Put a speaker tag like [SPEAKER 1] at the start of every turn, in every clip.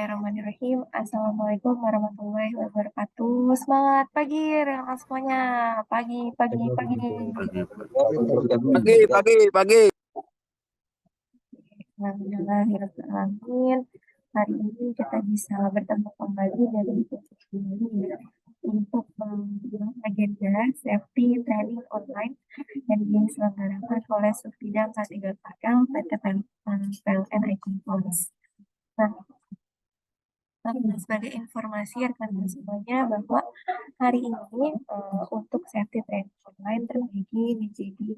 [SPEAKER 1] Bismillahirrahmanirrahim. Assalamualaikum warahmatullahi wabarakatuh. Semangat pagi, rekan semuanya. Pagi, pagi, pagi.
[SPEAKER 2] Pagi.
[SPEAKER 1] Alhamdulillahirrahmanirrahim. Hari ini kita bisa bertemu kembali dari ini ya, untuk agenda safety training online yang diselenggarakan oleh Subidang K3KL PT PLN Icon Polres. Nah, sebagai informasi rekan-rekan semuanya bahwa hari ini untuk safety training online terbagi menjadi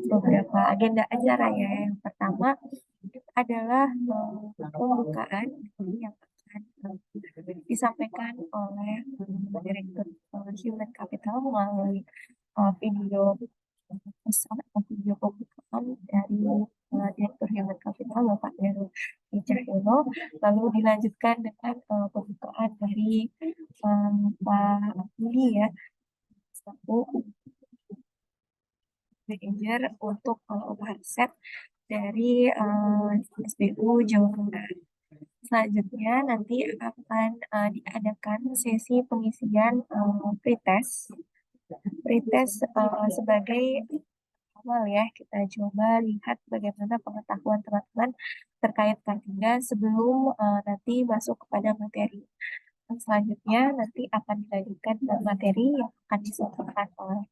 [SPEAKER 1] beberapa agenda acara ya. Yang pertama adalah pembukaan yang akan disampaikan oleh Direktur Human Capital melalui video pesan atau video pembukaan dari Direktur Human Capital Bapak Heru Cahyono, lalu dilanjutkan dengan pembukaan dari Pak Budi ya, selaku manajer untuk overset dari SBU Jawa Tengah. Selanjutnya nanti akan diadakan sesi pengisian pretest sebagai awal ya, kita coba lihat bagaimana pengetahuan teman-teman terkait K3 sebelum nanti masuk kepada materi. Selanjutnya nanti akan dilanjutkan ke materi yang akan disampaikan oleh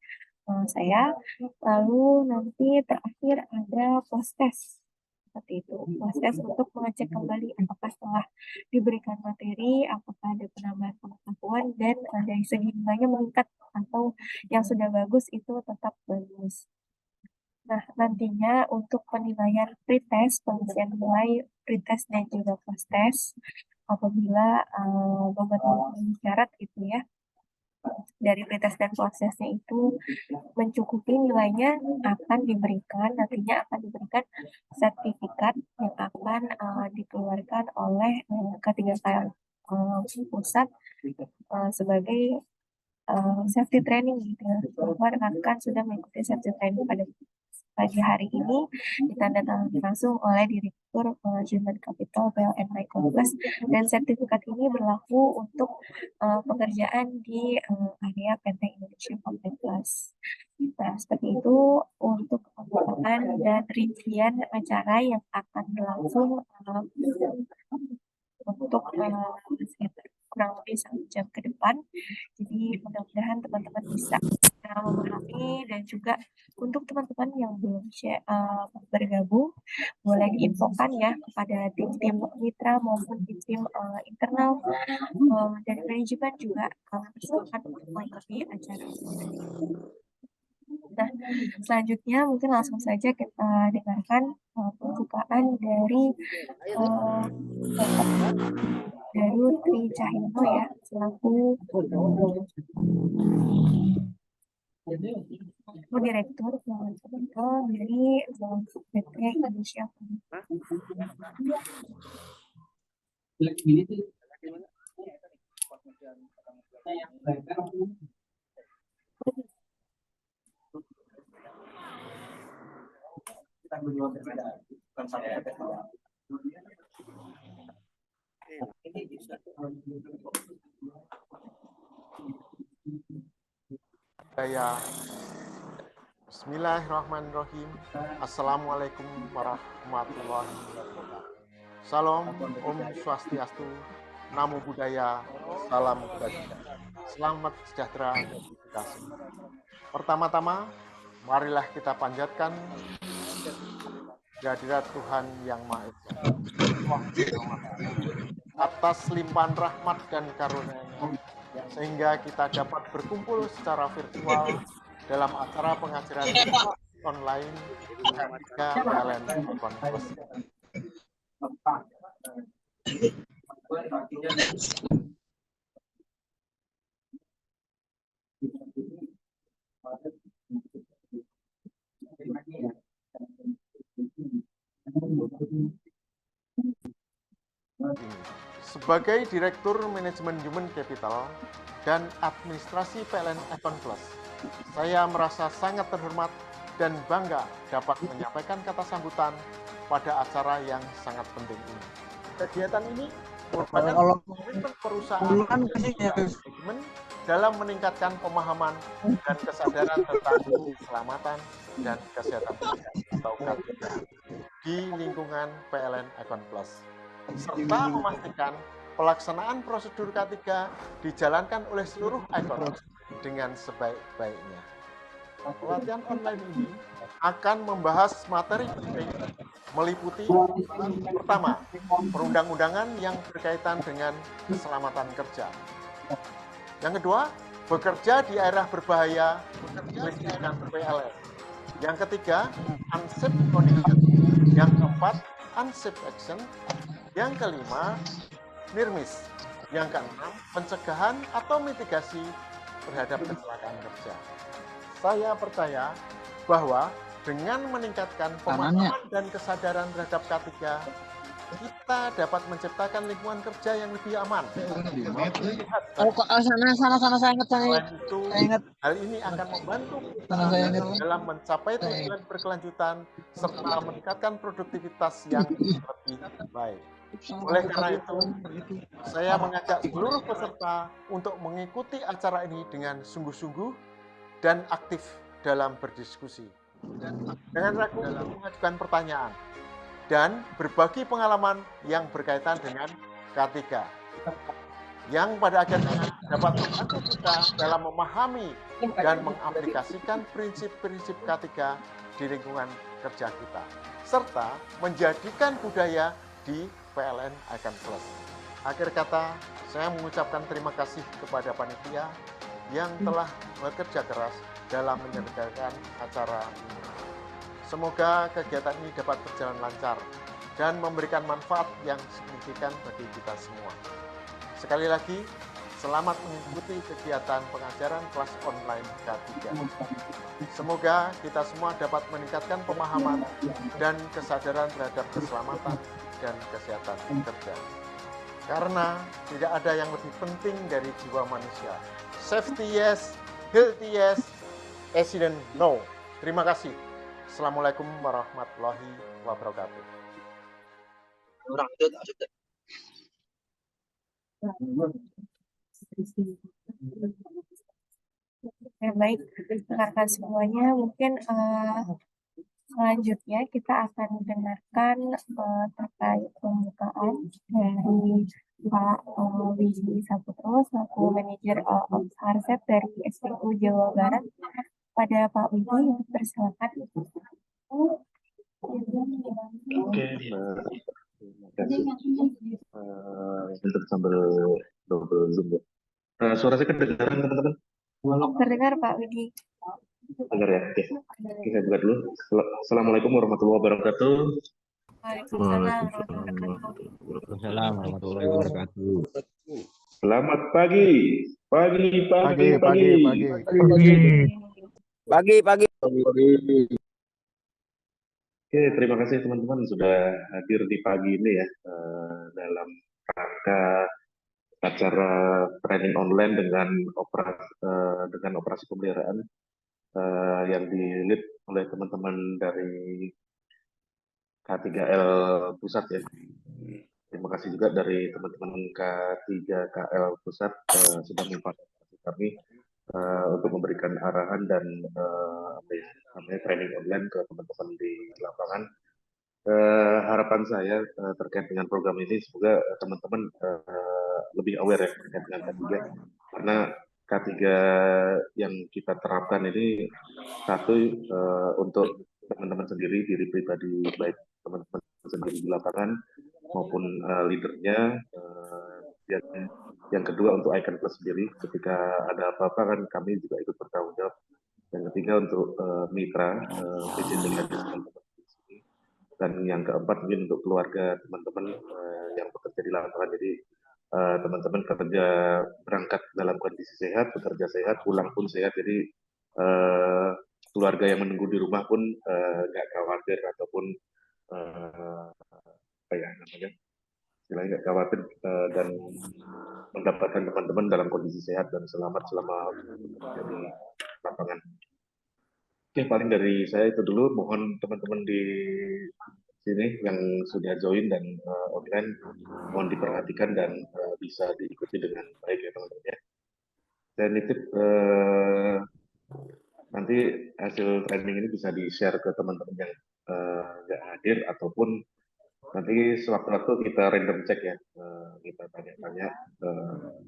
[SPEAKER 1] saya. Lalu nanti terakhir ada post test. Seperti itu, proses untuk mengecek kembali apakah setelah diberikan materi, apakah ada penambahan pengetahuan dan dari segi nilainya meningkat atau yang sudah bagus itu tetap bagus. Nah, nantinya untuk penilaian pretest, pengisian nilai pretest dan juga post test, apabila memenuhi syarat gitu ya, dari pretest dan prosesnya itu mencukupi nilainya, nantinya akan diberikan sertifikat yang akan dikeluarkan oleh K3KL pusat sebagai safety training gitu ya, bahwa rekan-rekan sudah mengikuti safety training pada pagi hari ini ditandatangani langsung oleh Direktur Human Capital PLN Icon Plus, dan sertifikat ini berlaku untuk pekerjaan di area PT Indonesia Complete Plus. Nah, seperti itu untuk pembukaan dan rincian acara yang akan berlangsung untuk sekitar kurang lebih 1 jam ke depan. Jadi mudah-mudahan teman-teman bisa memahami, dan juga untuk teman-teman yang belum bergabung, boleh diinfokan ya kepada tim-tim mitra maupun tim internal dari manajemen juga kami persilakan untuk mengikuti acara. Nah, selanjutnya mungkin langsung saja kita dengarkan pembukaan dari Heru Cahyono ya, selaku Direktur dari PT Indonesia.
[SPEAKER 3] Bismillahirrahmanirrahim. Assalamualaikum warahmatullahi wabarakatuh. Salam, Om Swastiastu, Namo Buddhaya, Salam Kebajikan. Selamat sejahtera bagi kita semua. Pertama-tama, marilah kita panjatkan kehadirat Tuhan Yang Maha Esa atas limpahan rahmat dan karunia-Nya, sehingga kita dapat berkumpul secara virtual dalam acara pengajaran online K3 PLN Icon Plus. Sebagai Direktur Manajemen Human Capital dan Administrasi PLN Icon Plus, saya merasa sangat terhormat dan bangga dapat menyampaikan kata sambutan pada acara yang sangat penting ini. Kegiatan ini
[SPEAKER 2] Kalau
[SPEAKER 3] merupakan komitmen perusahaan
[SPEAKER 2] dulu kan kasihnya
[SPEAKER 3] manajemen dalam meningkatkan pemahaman dan kesadaran tentang keselamatan dan kesehatan kerja atau K3 di lingkungan PLN Icon Plus, serta memastikan pelaksanaan prosedur K3 dijalankan oleh seluruh Icon dengan sebaik-baiknya. Pelatihan online ini akan membahas materi penting meliputi pertama, perundang-undangan yang berkaitan dengan keselamatan kerja. Yang kedua, bekerja di daerah berbahaya lingkungan PLN. Yang ketiga, unsafe condition. Yang keempat, unsafe action. Yang kelima, NIRMIS. Yang keenam, pencegahan atau mitigasi terhadap kecelakaan kerja. Saya percaya bahwa dengan meningkatkan pemahaman dan kesadaran terhadap K3, kita dapat menciptakan lingkungan kerja yang lebih aman.
[SPEAKER 2] Sana saya ingat,
[SPEAKER 3] Selain itu, hal ini akan membantu kita dalam mencapai tujuan berkelanjutan serta meningkatkan produktivitas yang lebih baik. Oleh karena itu, saya mengajak seluruh peserta untuk mengikuti acara ini dengan sungguh-sungguh dan aktif dalam berdiskusi. Jangan ragu untuk mengajukan pertanyaan dan berbagi pengalaman yang berkaitan dengan K3 yang pada akhirnya dapat membantu kita dalam memahami dan mengaplikasikan prinsip-prinsip K3 di lingkungan kerja kita, serta menjadikan budaya di PLN Icon Plus. Akhir kata, saya mengucapkan terima kasih kepada panitia yang telah bekerja keras dalam menyelenggarakan acara ini. Semoga kegiatan ini dapat berjalan lancar dan memberikan manfaat yang signifikan bagi kita semua. Sekali lagi, selamat mengikuti kegiatan pengajaran kelas online K3. Semoga kita semua dapat meningkatkan pemahaman dan kesadaran terhadap keselamatan dan kesehatan kerja. Karena tidak ada yang lebih penting dari jiwa manusia. Safety yes, healthy yes, accident no. Terima kasih. Assalamualaikum warahmatullahi wabarakatuh.
[SPEAKER 1] Oke, baik, rekan semuanya, mungkin selanjutnya kita akan mendengarkan terkait pembukaan dari Pak Wiji Saputro selaku manajer of Harsep dari SPU Jawa Barat. Pada Pak Wiji, persilakan.
[SPEAKER 4] Oke, untuk sambil double zoom ya. Suara saya kedengaran teman-teman?
[SPEAKER 1] Terdengar Pak Wiji.
[SPEAKER 4] Dengar ya? Oke. Oke, saya buka dulu. Assalamualaikum warahmatullahi wabarakatuh.
[SPEAKER 1] Waalaikumsalam
[SPEAKER 5] warahmatullahi wabarakatuh.
[SPEAKER 4] Selamat pagi. Pagi. Oke, terima kasih teman-teman sudah hadir di pagi ini ya, dalam rangka acara training online dengan operasi pemeliharaan yang di-lead oleh teman-teman dari K3L Pusat ya. Terima kasih juga dari teman-teman K3KL Pusat sudah memfasilitasi kami untuk memberikan arahan dan training online ke teman-teman di lapangan. Harapan saya terkait dengan program ini semoga teman-teman lebih aware ya terkait dengan K3, karena K3 yang kita terapkan ini satu untuk teman-teman sendiri, diri pribadi, baik teman-teman sendiri di lapangan maupun leadernya. Yang kedua untuk Icon Plus sendiri, ketika ada apa-apa kan kami juga ikut bertanggung jawab. Yang ketiga untuk mitra, visiting teman-teman di sini. Dan yang keempat mungkin untuk keluarga teman-teman yang bekerja di lapangan. Jadi teman-teman kerja berangkat dalam kondisi sehat, bekerja sehat, pulang pun sehat. Jadi keluarga yang menunggu di rumah pun nggak khawatir ataupun istilahnya nggak khawatir dan mendapatkan teman-teman dalam kondisi sehat dan selamat selama bekerja di lapangan. Oke, paling dari saya itu dulu. Mohon teman-teman sini yang sudah join dan online mohon diperhatikan dan bisa diikuti dengan baik ya teman-teman ya. Saya nitip nanti hasil training ini bisa di-share ke teman-teman yang nggak hadir ataupun nanti sewaktu-waktu kita random check ya, kita tanya-tanya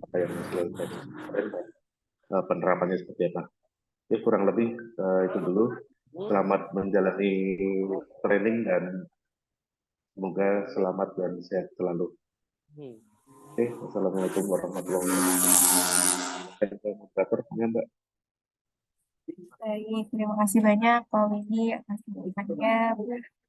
[SPEAKER 4] apa yang hasil training kemarin dan penerapannya seperti apa. Ya kurang lebih itu dulu. Selamat menjalani training dan semoga selamat dan sehat selalu. Oke, Assalamualaikum warahmatullahi wabarakatuh. Moderator, Mbak.
[SPEAKER 1] Baik, terima kasih banyak Pak Windy atas penjelasannya.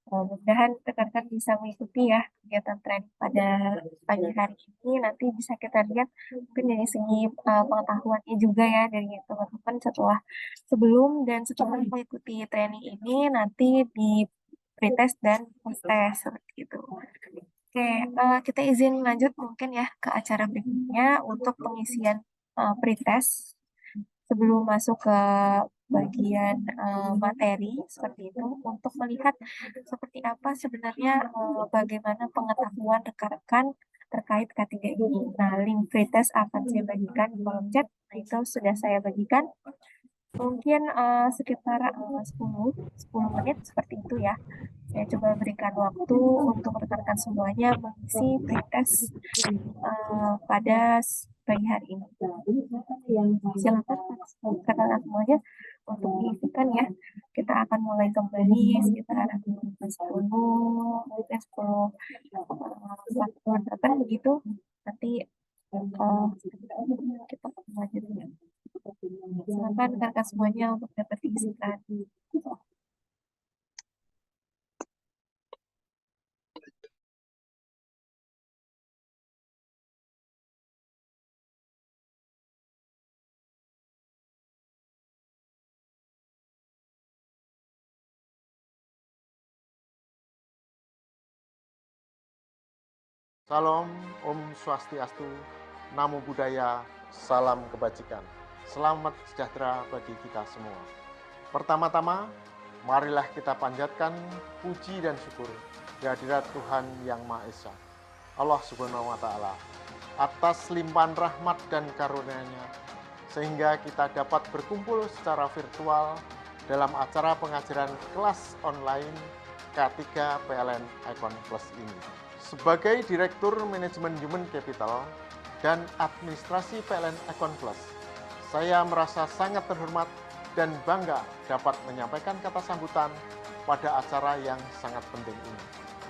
[SPEAKER 1] Mudah-mudahan rekan-rekan bisa mengikuti ya kegiatan training pada pagi hari ini. Nanti bisa kita lihat mungkin dari segi pengetahuannya juga ya dari teman-teman sebelum dan setelah mengikuti training ini nanti di pretest dan post test seperti itu. Oke, kita izin lanjut mungkin ya ke acara berikutnya untuk pengisian pretest sebelum masuk ke bagian materi seperti itu untuk melihat seperti apa sebenarnya bagaimana pengetahuan rekan-rekan terkait K3 ini. Nah, link pretest akan saya bagikan di kolom chat. Nah, itu sudah saya bagikan. Mungkin sekitar 10 menit seperti itu ya. Saya coba berikan waktu untuk rekan-rekan semuanya mengisi pretest pada pagi hari ini. Silakan rekan-rekan semuanya untuk diisikan ya. Kita akan mulai kembali sekitar 10 begitu. Nanti kita akan lanjutnya. Silakan rekan-rekan semuanya untuk dapat diisikan.
[SPEAKER 3] Salam, Om Swastiastu, Namo Buddhaya, salam kebajikan. Selamat sejahtera bagi kita semua. Pertama-tama, marilah kita panjatkan puji dan syukur kehadirat Tuhan Yang Maha Esa, Allah Subhanahu wa Ta'ala, atas limpahan rahmat dan karunia-Nya, sehingga kita dapat berkumpul secara virtual dalam acara pengajaran kelas online K3 PLN Icon Plus ini. Sebagai Direktur Manajemen Human Capital dan Administrasi PLN Icon Plus, saya merasa sangat terhormat dan bangga dapat menyampaikan kata sambutan pada acara yang sangat penting ini.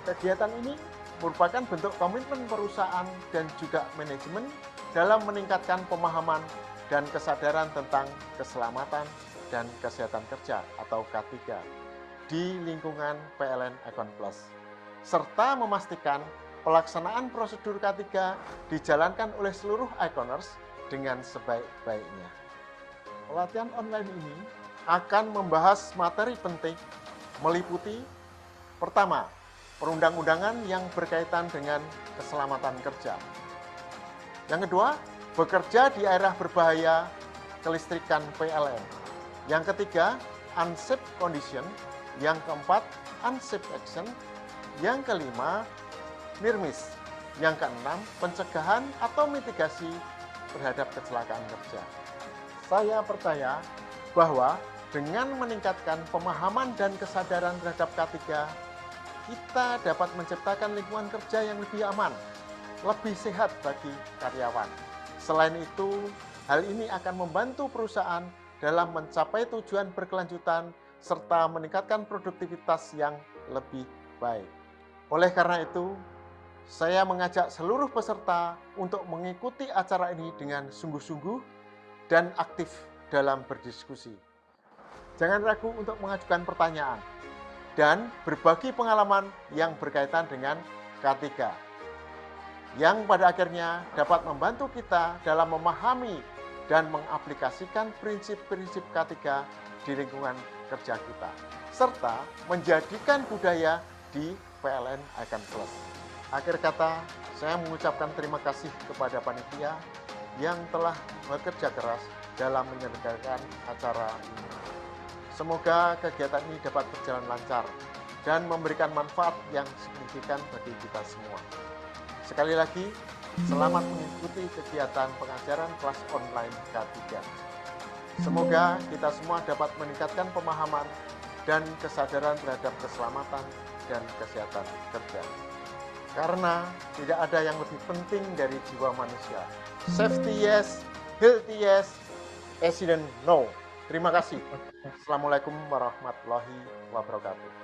[SPEAKER 3] Kegiatan ini merupakan bentuk komitmen perusahaan dan juga manajemen dalam meningkatkan pemahaman dan kesadaran tentang keselamatan dan kesehatan kerja atau K3 di lingkungan PLN Icon Plus, serta memastikan pelaksanaan prosedur K3 dijalankan oleh seluruh Iconers dengan sebaik-baiknya. Pelatihan online ini akan membahas materi penting meliputi pertama, perundang-undangan yang berkaitan dengan keselamatan kerja. Yang kedua, bekerja di area berbahaya kelistrikan PLN. Yang ketiga, unsafe condition. Yang keempat, unsafe action. Yang kelima, NIRMIS. Yang keenam, pencegahan atau mitigasi terhadap kecelakaan kerja. Saya percaya bahwa dengan meningkatkan pemahaman dan kesadaran terhadap K3, kita dapat menciptakan lingkungan kerja yang lebih aman, lebih sehat bagi karyawan. Selain itu, hal ini akan membantu perusahaan dalam mencapai tujuan berkelanjutan serta meningkatkan produktivitas yang lebih baik. Oleh karena itu, saya mengajak seluruh peserta untuk mengikuti acara ini dengan sungguh-sungguh dan aktif dalam berdiskusi. Jangan ragu untuk mengajukan pertanyaan dan berbagi pengalaman yang berkaitan dengan K3, yang pada akhirnya dapat membantu kita dalam memahami dan mengaplikasikan prinsip-prinsip K3 di lingkungan kerja kita, serta menjadikan budaya di PLN Icon Plus. Akhir kata, saya mengucapkan terima kasih kepada panitia yang telah bekerja keras dalam menyelenggarakan acara ini. Semoga kegiatan ini dapat berjalan lancar dan memberikan manfaat yang signifikan bagi kita semua. Sekali lagi, selamat mengikuti kegiatan pengajaran kelas online K3. Semoga kita semua dapat meningkatkan pemahaman dan kesadaran terhadap keselamatan dan kesehatan kerja. Karena tidak ada yang lebih penting dari jiwa manusia. Safety yes, healthy yes, accident no. Terima kasih. Assalamualaikum warahmatullahi wabarakatuh.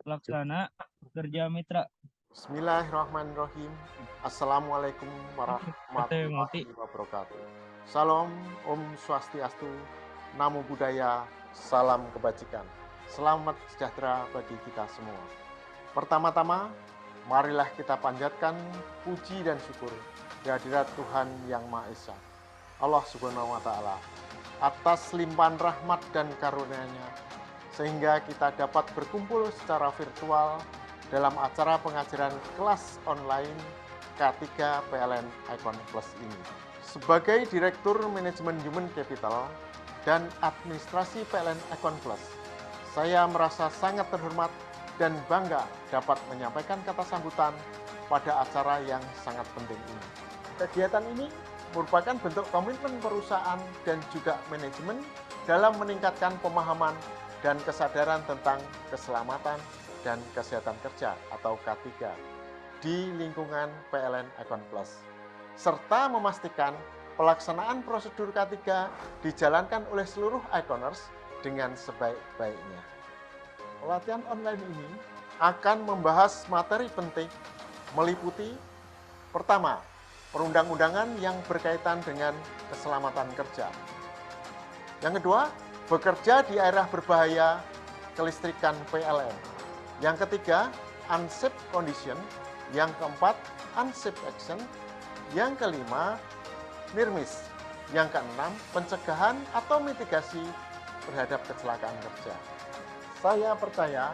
[SPEAKER 2] Pelaksana kerja mitra.
[SPEAKER 3] Bismillahirrahmanirrahim. Assalamualaikum warahmatullahi wabarakatuh. Salam, Om Swastiastu, Namo Buddhaya, salam kebajikan. Selamat sejahtera bagi kita semua. Pertama-tama, marilah kita panjatkan puji dan syukur kehadirat Tuhan Yang Maha Esa, Allah Subhanahu wa Ta'ala, atas limpahan rahmat dan karunia-Nya, sehingga kita dapat berkumpul secara virtual dalam acara pengajaran kelas online K3 PLN Icon Plus ini. Sebagai Direktur Manajemen Human Capital dan Administrasi PLN Icon Plus, saya merasa sangat terhormat dan bangga dapat menyampaikan kata sambutan pada acara yang sangat penting ini. Kegiatan ini merupakan bentuk komitmen perusahaan dan juga manajemen dalam meningkatkan pemahaman dan kesadaran tentang keselamatan dan kesehatan kerja atau K3 di lingkungan PLN Icon Plus, serta memastikan pelaksanaan prosedur K3 dijalankan oleh seluruh Iconers dengan sebaik-baiknya. Pelatihan online ini akan membahas materi penting meliputi pertama, perundang-undangan yang berkaitan dengan keselamatan kerja. Yang kedua, bekerja di area berbahaya kelistrikan PLN. Yang ketiga, unsafe condition. Yang keempat, unsafe action. Yang kelima, NIRMIS. Yang keenam, pencegahan atau mitigasi terhadap kecelakaan kerja. Saya percaya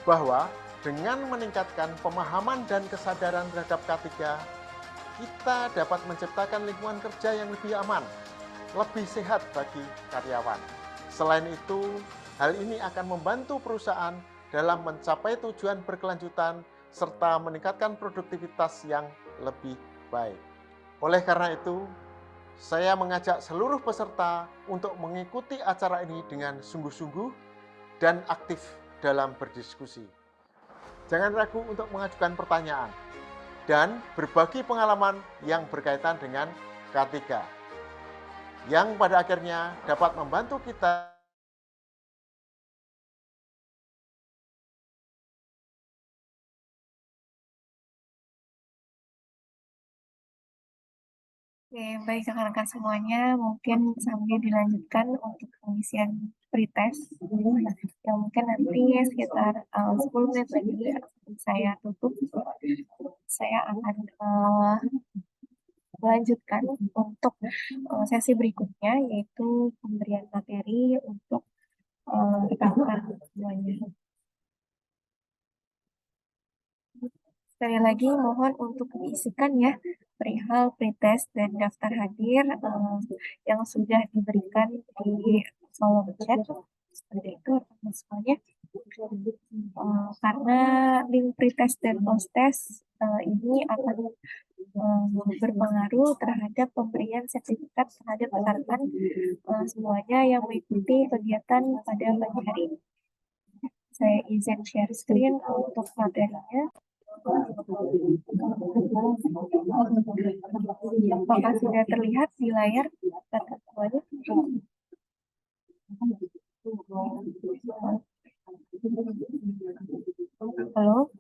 [SPEAKER 3] bahwa dengan meningkatkan pemahaman dan kesadaran terhadap K3, kita dapat menciptakan lingkungan kerja yang lebih aman, lebih sehat bagi karyawan. Selain itu, hal ini akan membantu perusahaan dalam mencapai tujuan berkelanjutan serta meningkatkan produktivitas yang lebih baik. Oleh karena itu, saya mengajak seluruh peserta untuk mengikuti acara ini dengan sungguh-sungguh dan aktif dalam berdiskusi. Jangan ragu untuk mengajukan pertanyaan dan berbagi pengalaman yang berkaitan dengan K3, yang pada akhirnya dapat membantu kita
[SPEAKER 1] Oke, baik rekan-rekan semuanya, mungkin sambil dilanjutkan untuk pengisian pretest yang mungkin nanti sekitar 10 menit lagi saya tutup. Saya akan melanjutkan untuk sesi berikutnya, yaitu pemberian materi untuk rekan-rekan semuanya. Sekali lagi mohon untuk diisikan ya perihal pretest dan daftar hadir yang sudah diberikan di kolom chat seperti itu semuanya. Karena link pretest dan post-test ini akan berpengaruh terhadap pemberian sertifikat terhadap rekan-rekan semuanya yang mengikuti kegiatan pada pagi hari ini. Saya izin share screen untuk materinya. Apakah sudah terlihat di layar rekan semuanya? Halo?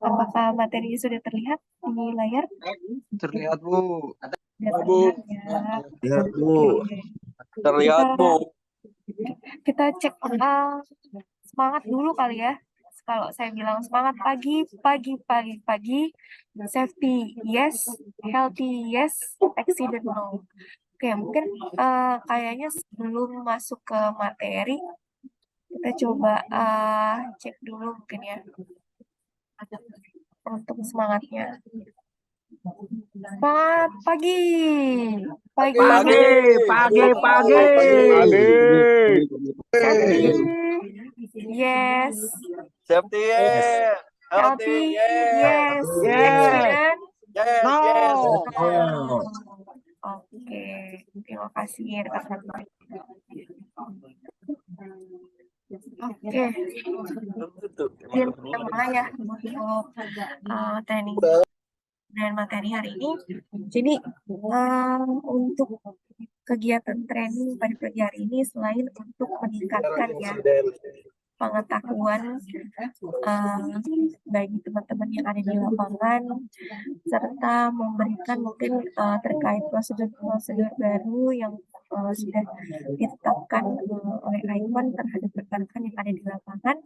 [SPEAKER 1] Apakah materinya sudah terlihat di layar?
[SPEAKER 2] Terlihat, Bu.
[SPEAKER 1] Sudah terlihat ya.
[SPEAKER 2] Terlihat, Bu.
[SPEAKER 1] Oke.
[SPEAKER 2] Terlihat, Bu.
[SPEAKER 1] Kita cek semangat dulu kali ya. Kalau saya bilang semangat pagi, safety yes, healthy yes, accident no. Oke, mungkin kayaknya sebelum masuk ke materi, kita coba cek dulu mungkin ya untuk semangatnya. Semangat pagi.
[SPEAKER 2] Pagi.
[SPEAKER 1] Safety. Yes.
[SPEAKER 2] Safety, yeah.
[SPEAKER 1] Healthy. Yes.
[SPEAKER 2] Yeah.
[SPEAKER 1] Accident.
[SPEAKER 2] Yes,
[SPEAKER 3] No.
[SPEAKER 2] yes.
[SPEAKER 1] Oh. Oke. Terima kasih rekan-rekan. Oke. Mungkin kita mulai ya untuk training dan materi hari ini. Jadi untuk kegiatan training pada pagi hari ini selain untuk meningkatkan ya pengetahuan bagi teman-teman yang ada di lapangan serta memberikan mungkin terkait prosedur-prosedur baru yang sudah ditetapkan oleh ICON terhadap rekan-rekan yang ada di lapangan.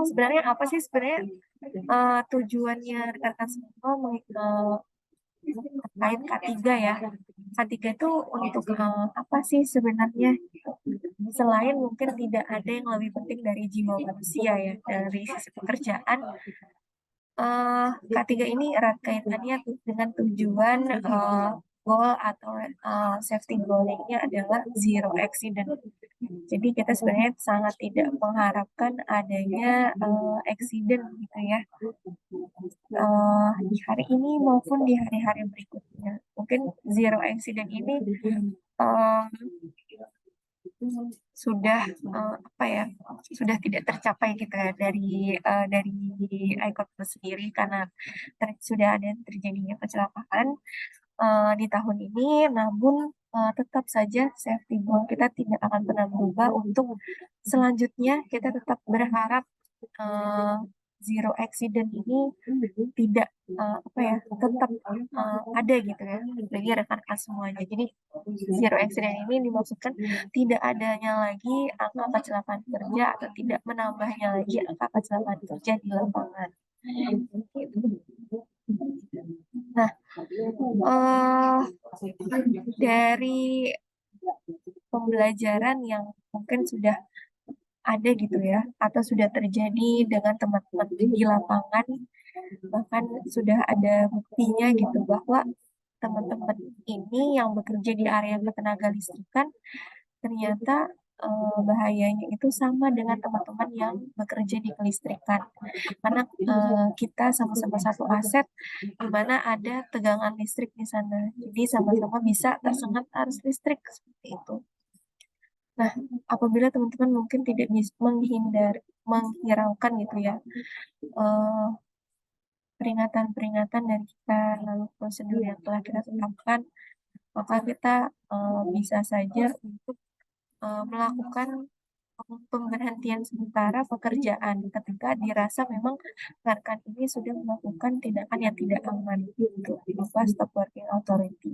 [SPEAKER 1] Sebenarnya apa sih sebenarnya tujuannya rekan-rekan semua terkait K3 ya. K3 itu untuk apa sih sebenarnya? Selain mungkin tidak ada yang lebih penting dari jiwa manusia ya, dari sisi pekerjaan. K3 ini erat kaitannya dengan tujuan goal atau safety goal-nya adalah zero accident. Jadi kita sebenarnya sangat tidak mengharapkan adanya accident gitu ya. Di hari ini maupun di hari-hari berikutnya. Mungkin zero accident ini sudah apa ya, sudah tidak tercapai gitu ya dari ICON sendiri karena sudah ada terjadinya kecelakaan di tahun ini, namun tetap saja safety goal kita tidak akan pernah berubah. Untuk selanjutnya kita tetap berharap zero accident ini tidak apa ya, tetap ada gitu ya bagi rekan-rekan semuanya. Jadi zero accident ini dimaksudkan tidak adanya lagi angka kecelakaan kerja atau tidak menambahnya lagi angka kecelakaan kerja di lapangan. Nah, dari pembelajaran yang mungkin sudah ada gitu ya, atau sudah terjadi dengan teman-teman di lapangan, bahkan sudah ada buktinya gitu bahwa teman-teman ini yang bekerja di area ketenaga listrikan ternyata bahayanya itu sama dengan teman-teman yang bekerja di kelistrikan, karena kita sama-sama satu aset di mana ada tegangan listrik di sana, jadi sama-sama bisa tersengat arus listrik seperti itu. Nah, apabila teman-teman mungkin tidak bisa menghiraukan gitu ya peringatan-peringatan dari kita, lalu prosedur yang telah kita tetapkan, maka kita bisa saja untuk melakukan pemberhentian sementara pekerjaan ketika dirasa memang rekan ini sudah melakukan tindakan yang tidak aman gitu, berupa stop working authority.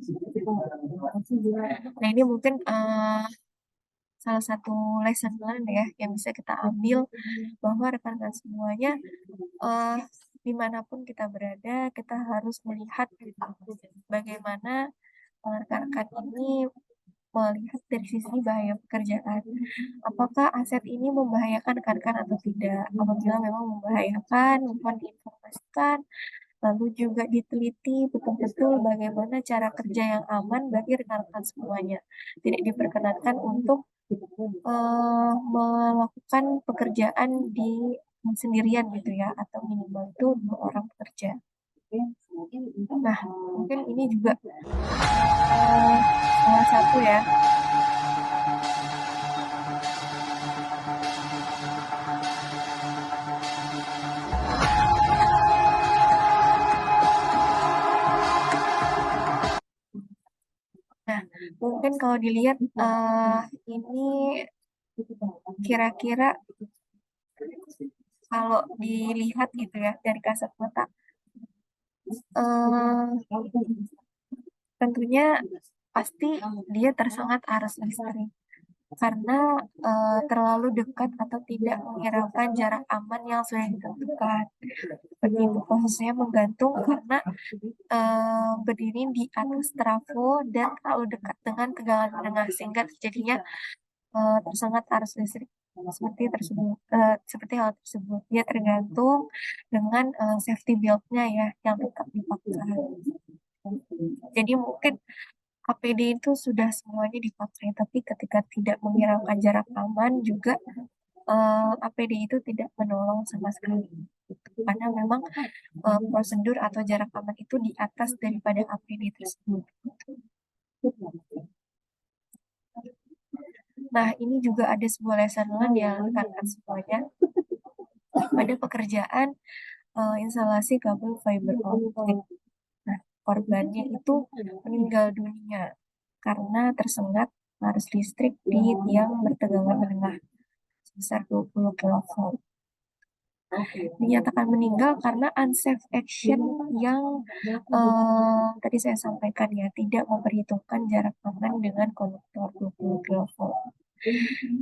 [SPEAKER 1] Nah, ini mungkin salah satu lesson learn ya yang bisa kita ambil, bahwa rekan-rekan semuanya dimanapun kita berada, kita harus melihat bagaimana rekan-rekan ini melihat dari sisi bahaya pekerjaan. Apakah aset ini membahayakan rekan-rekan atau tidak? Apabila memang membahayakan, mohon diinformasikan, lalu juga diteliti betul-betul bagaimana cara kerja yang aman bagi rekan-rekan semuanya. Tidak diperkenankan untuk melakukan pekerjaan di sendirian gitu ya, atau minimal itu 2 orang bekerja. Nah, mungkin ini juga salah satu ya. Nah, mungkin kalau dilihat ini kira-kira kalau dilihat gitu ya dari kasat mata, tentunya pasti dia tersengat arus listrik karena terlalu dekat atau tidak menghiraukan jarak aman yang sudah ditentukan. Seperti itu, posisinya menggantung karena berdiri di atas trafo dan terlalu dekat dengan tegangan menengah sehingga terjadinya tersengat arus listrik seperti tersebut. Seperti hal tersebut, dia tergantung dengan safety belt-nya ya yang tetap dipakai. Jadi mungkin APD itu sudah semuanya dipakai, tapi ketika tidak menghiraukan jarak aman juga APD itu tidak menolong sama sekali. Gitu. Karena memang prosedur atau jarak aman itu di atas daripada APD tersebut. Nah, ini juga ada sebuah lesson learned yang rekan-rekan semuanya pada pekerjaan instalasi kabel fiber optik. Nah, korbannya itu meninggal dunia karena tersengat arus listrik di tiang bertegangan menengah sebesar 20 kV. Dinyatakan meninggal karena unsafe action yang tadi saya sampaikan ya, tidak memperhitungkan jarak aman dengan konektor 20 kV.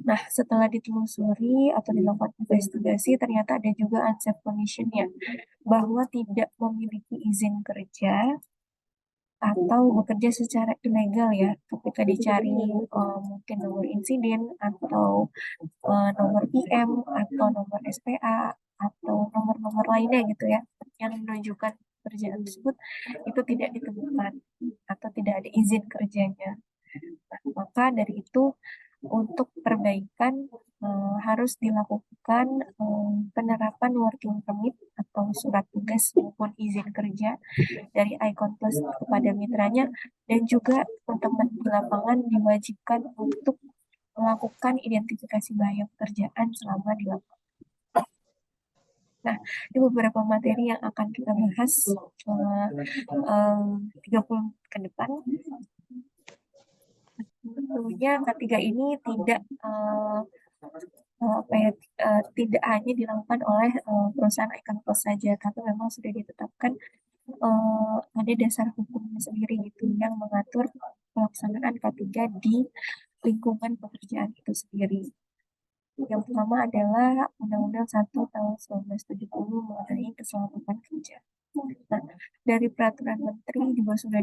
[SPEAKER 1] Nah, setelah ditelusuri atau dilakukan investigasi, ternyata ada juga unsafe condition-nya, bahwa tidak memiliki izin kerja atau bekerja secara ilegal ya, ketika dicari mungkin nomor insiden atau nomor PM atau nomor SPA atau nomor-nomor lainnya gitu ya, yang menunjukkan pekerjaan tersebut itu tidak ditemukan atau tidak ada izin kerjanya. Nah, maka dari itu untuk perbaikan harus dilakukan penerapan working permit atau surat tugas maupun izin kerja dari Icon Plus kepada mitranya, dan juga teman-teman di lapangan diwajibkan untuk melakukan identifikasi bahaya pekerjaan selama di lapangan. Nah, ini beberapa materi yang akan kita bahas selama 30 ke depan. Tentunya ketiga ini tidak tidak hanya dilakukan oleh perusahaan Icon Plus saja, tapi memang sudah ditetapkan ada dasar hukumnya sendiri gitu yang mengatur pelaksanaan K3 di lingkungan pekerjaan itu sendiri. Yang pertama adalah Undang-Undang 1 tahun 1970 mengenai keselamatan kerja. Nah, dari peraturan menteri juga sudah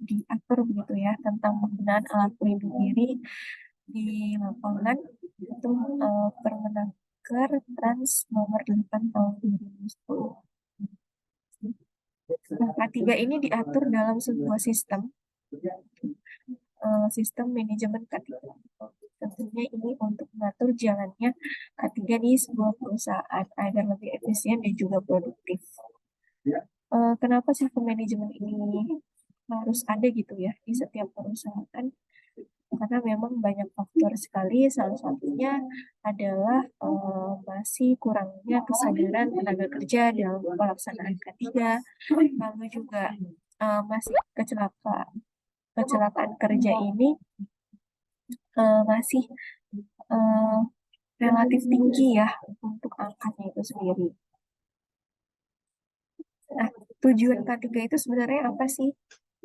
[SPEAKER 1] diatur begitu ya tentang penggunaan alat pelindung diri di lapangan, itu Permenaker Trans nomor 8 tahun 2010. Nah, K3 ini diatur dalam sebuah sistem manajemen K3. Tentunya ini untuk mengatur jalannya K3 di sebuah perusahaan agar lebih efisien dan juga produktif. Kenapa sistem manajemen ini harus ada gitu ya di setiap perusahaan? Karena memang banyak faktor sekali, salah satunya adalah masih kurangnya kesadaran tenaga kerja dalam pelaksanaan K3, lalu juga masih kecelakaan kerja ini masih relatif tinggi ya untuk angkanya itu sendiri. Nah, tujuan K3 itu sebenarnya apa sih?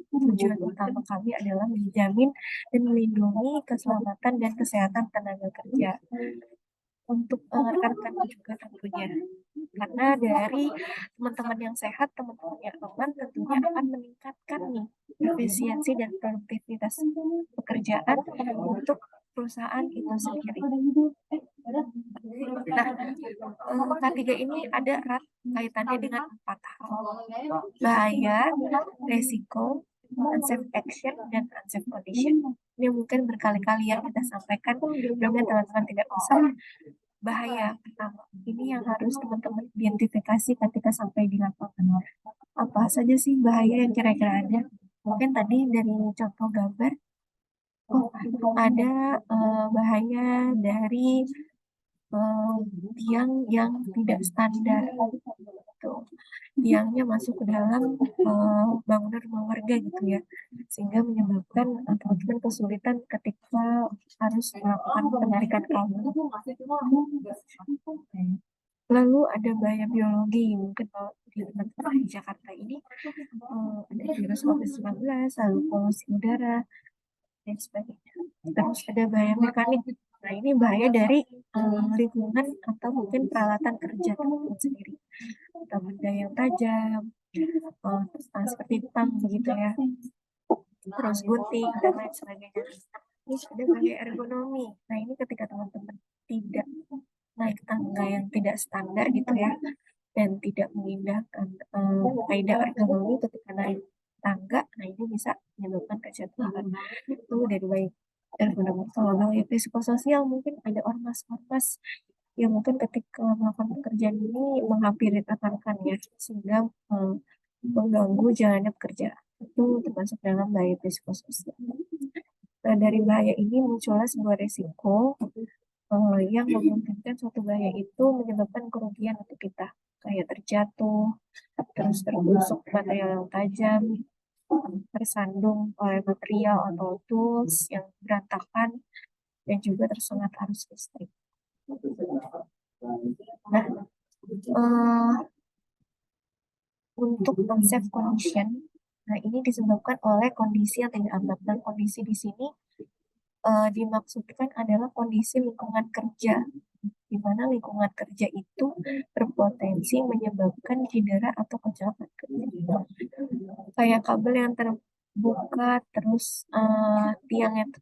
[SPEAKER 1] Tujuan utama kami adalah menjamin dan melindungi keselamatan dan kesehatan tenaga kerja untuk rekan-rekan juga tentunya. Karena dari teman-teman yang sehat, teman-teman yang aman tentunya akan meningkatkan nih efisiensi dan produktivitas pekerjaan untuk perusahaan itu sendiri. Nah, K3 ini ada erat kaitannya dengan 4 hal: bahaya, resiko, unsafe action, dan unsafe condition. Ini mungkin berkali-kali yang kita sampaikan, mudah-mudahan teman-teman tidak usah. Bahaya pertama, ini yang harus teman-teman identifikasi ketika sampai di lapangan. Apa saja sih bahaya yang kira-kira ada? Mungkin tadi dari contoh gambar, ada bahaya dari tiang yang tidak standar. Tuh, tiangnya masuk ke dalam bangunan rumah warga gitu ya, sehingga menyebabkan teman-teman kesulitan ketika harus melakukan penarikan kabel. Lalu ada bahaya biologi, mungkin kalau di teman-teman di Jakarta ini ada virus COVID-19, lalu polusi udara, dan sebagainya. Terus ada bahaya mekanik. Nah, ini bahaya dari lingkungan atau mungkin peralatan kerja teman-teman sendiri. Atau benda yang tajam, seperti tang begitu ya. Terus gunting dan lain sebagainya. Terus ada bahaya ergonomi. Nah, ini ketika teman-teman tidak naik tangga yang tidak standar gitu ya, dan tidak mengindahkan kaidah ergonomi ketika naik tangga, nah ini bisa menyebabkan kejatuhan. Itu dari baik dari fundamental. Dari psikososial mungkin ada ormas-ormas yang mungkin ketika melakukan pekerjaan ini menghampiri rekan-rekannya sehingga mengganggu jalannya pekerjaan. Itu termasuk dalam bahaya psikososial. Nah, dari bahaya ini muncullah sebuah resiko yang memungkinkan suatu bahaya itu menyebabkan kerugian untuk kita, kayak terjatuh, terus tertusuk material yang tajam, tersandung oleh material atau tools yang berantakan, dan juga tersengat arus listrik. Nah, untuk unsafe condition, nah ini disebabkan oleh kondisi yang tidak aman. Dan kondisi di sini dimaksudkan adalah kondisi lingkungan kerja, di mana lingkungan kerja itu berpotensi menyebabkan cedera atau kecelakaan kerja. Kayak kabel yang terbuka, terus tiang yang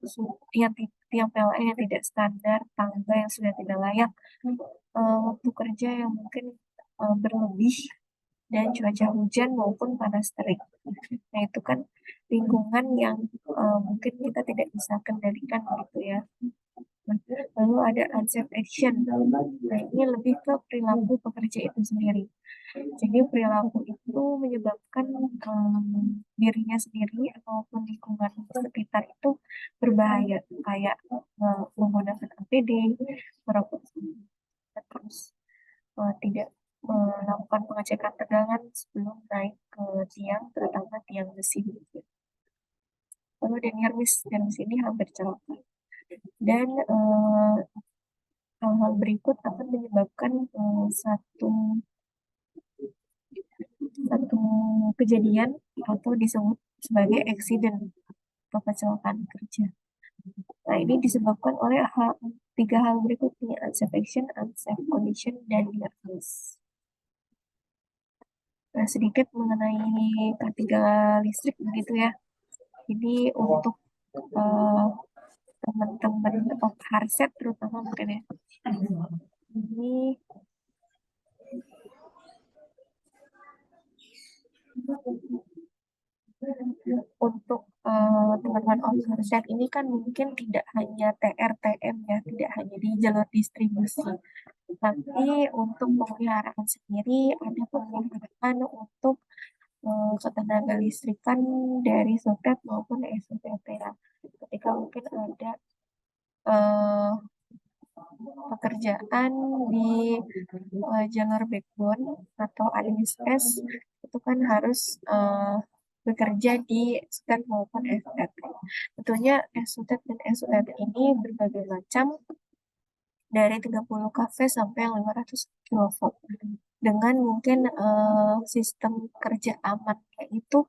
[SPEAKER 1] tiang PLN yang tidak standar, tangga yang sudah tidak layak, waktu kerja yang mungkin berlebih, dan cuaca hujan maupun panas terik. Nah, itu kan lingkungan yang mungkin kita tidak bisa kendalikan gitu ya. Lalu ada unsafe action. Nah, ini lebih ke perilaku pekerja itu sendiri. Jadi perilaku itu menyebabkan dirinya sendiri ataupun lingkungan sekitar itu berbahaya, kayak menggunakan APD, merokok, terus tidak melakukan pengecekan tegangan sebelum naik ke tiang, terutama tiang besi. Lalu ada near miss, ini hampir celaka. Dan hal-hal berikut akan menyebabkan satu kejadian atau disebut sebagai accident atau kecelakaan kerja. Nah, ini disebabkan oleh tiga hal berikut ini: unsafe action, unsafe condition, dan near miss. Nah, sedikit mengenai K3 listrik begitu ya. Jadi untuk teman-teman hardset terutama mungkin ya, ini untuk teman-teman hardset ini kan mungkin tidak hanya TRTM ya, tidak hanya di jalur distribusi, tapi untuk pemeliharaan sendiri ada pemeliharaan untuk ketenaga listrikan dari SOTET maupun SOTT ya. Ketika mungkin ada pekerjaan di jalur backbone atau ADSS, itu kan harus bekerja di SOTET maupun SOTT. Tentunya SOTET dan SOTT ini berbagai macam, dari 30 kV sampai 500 kV. Dengan mungkin sistem kerja amannya itu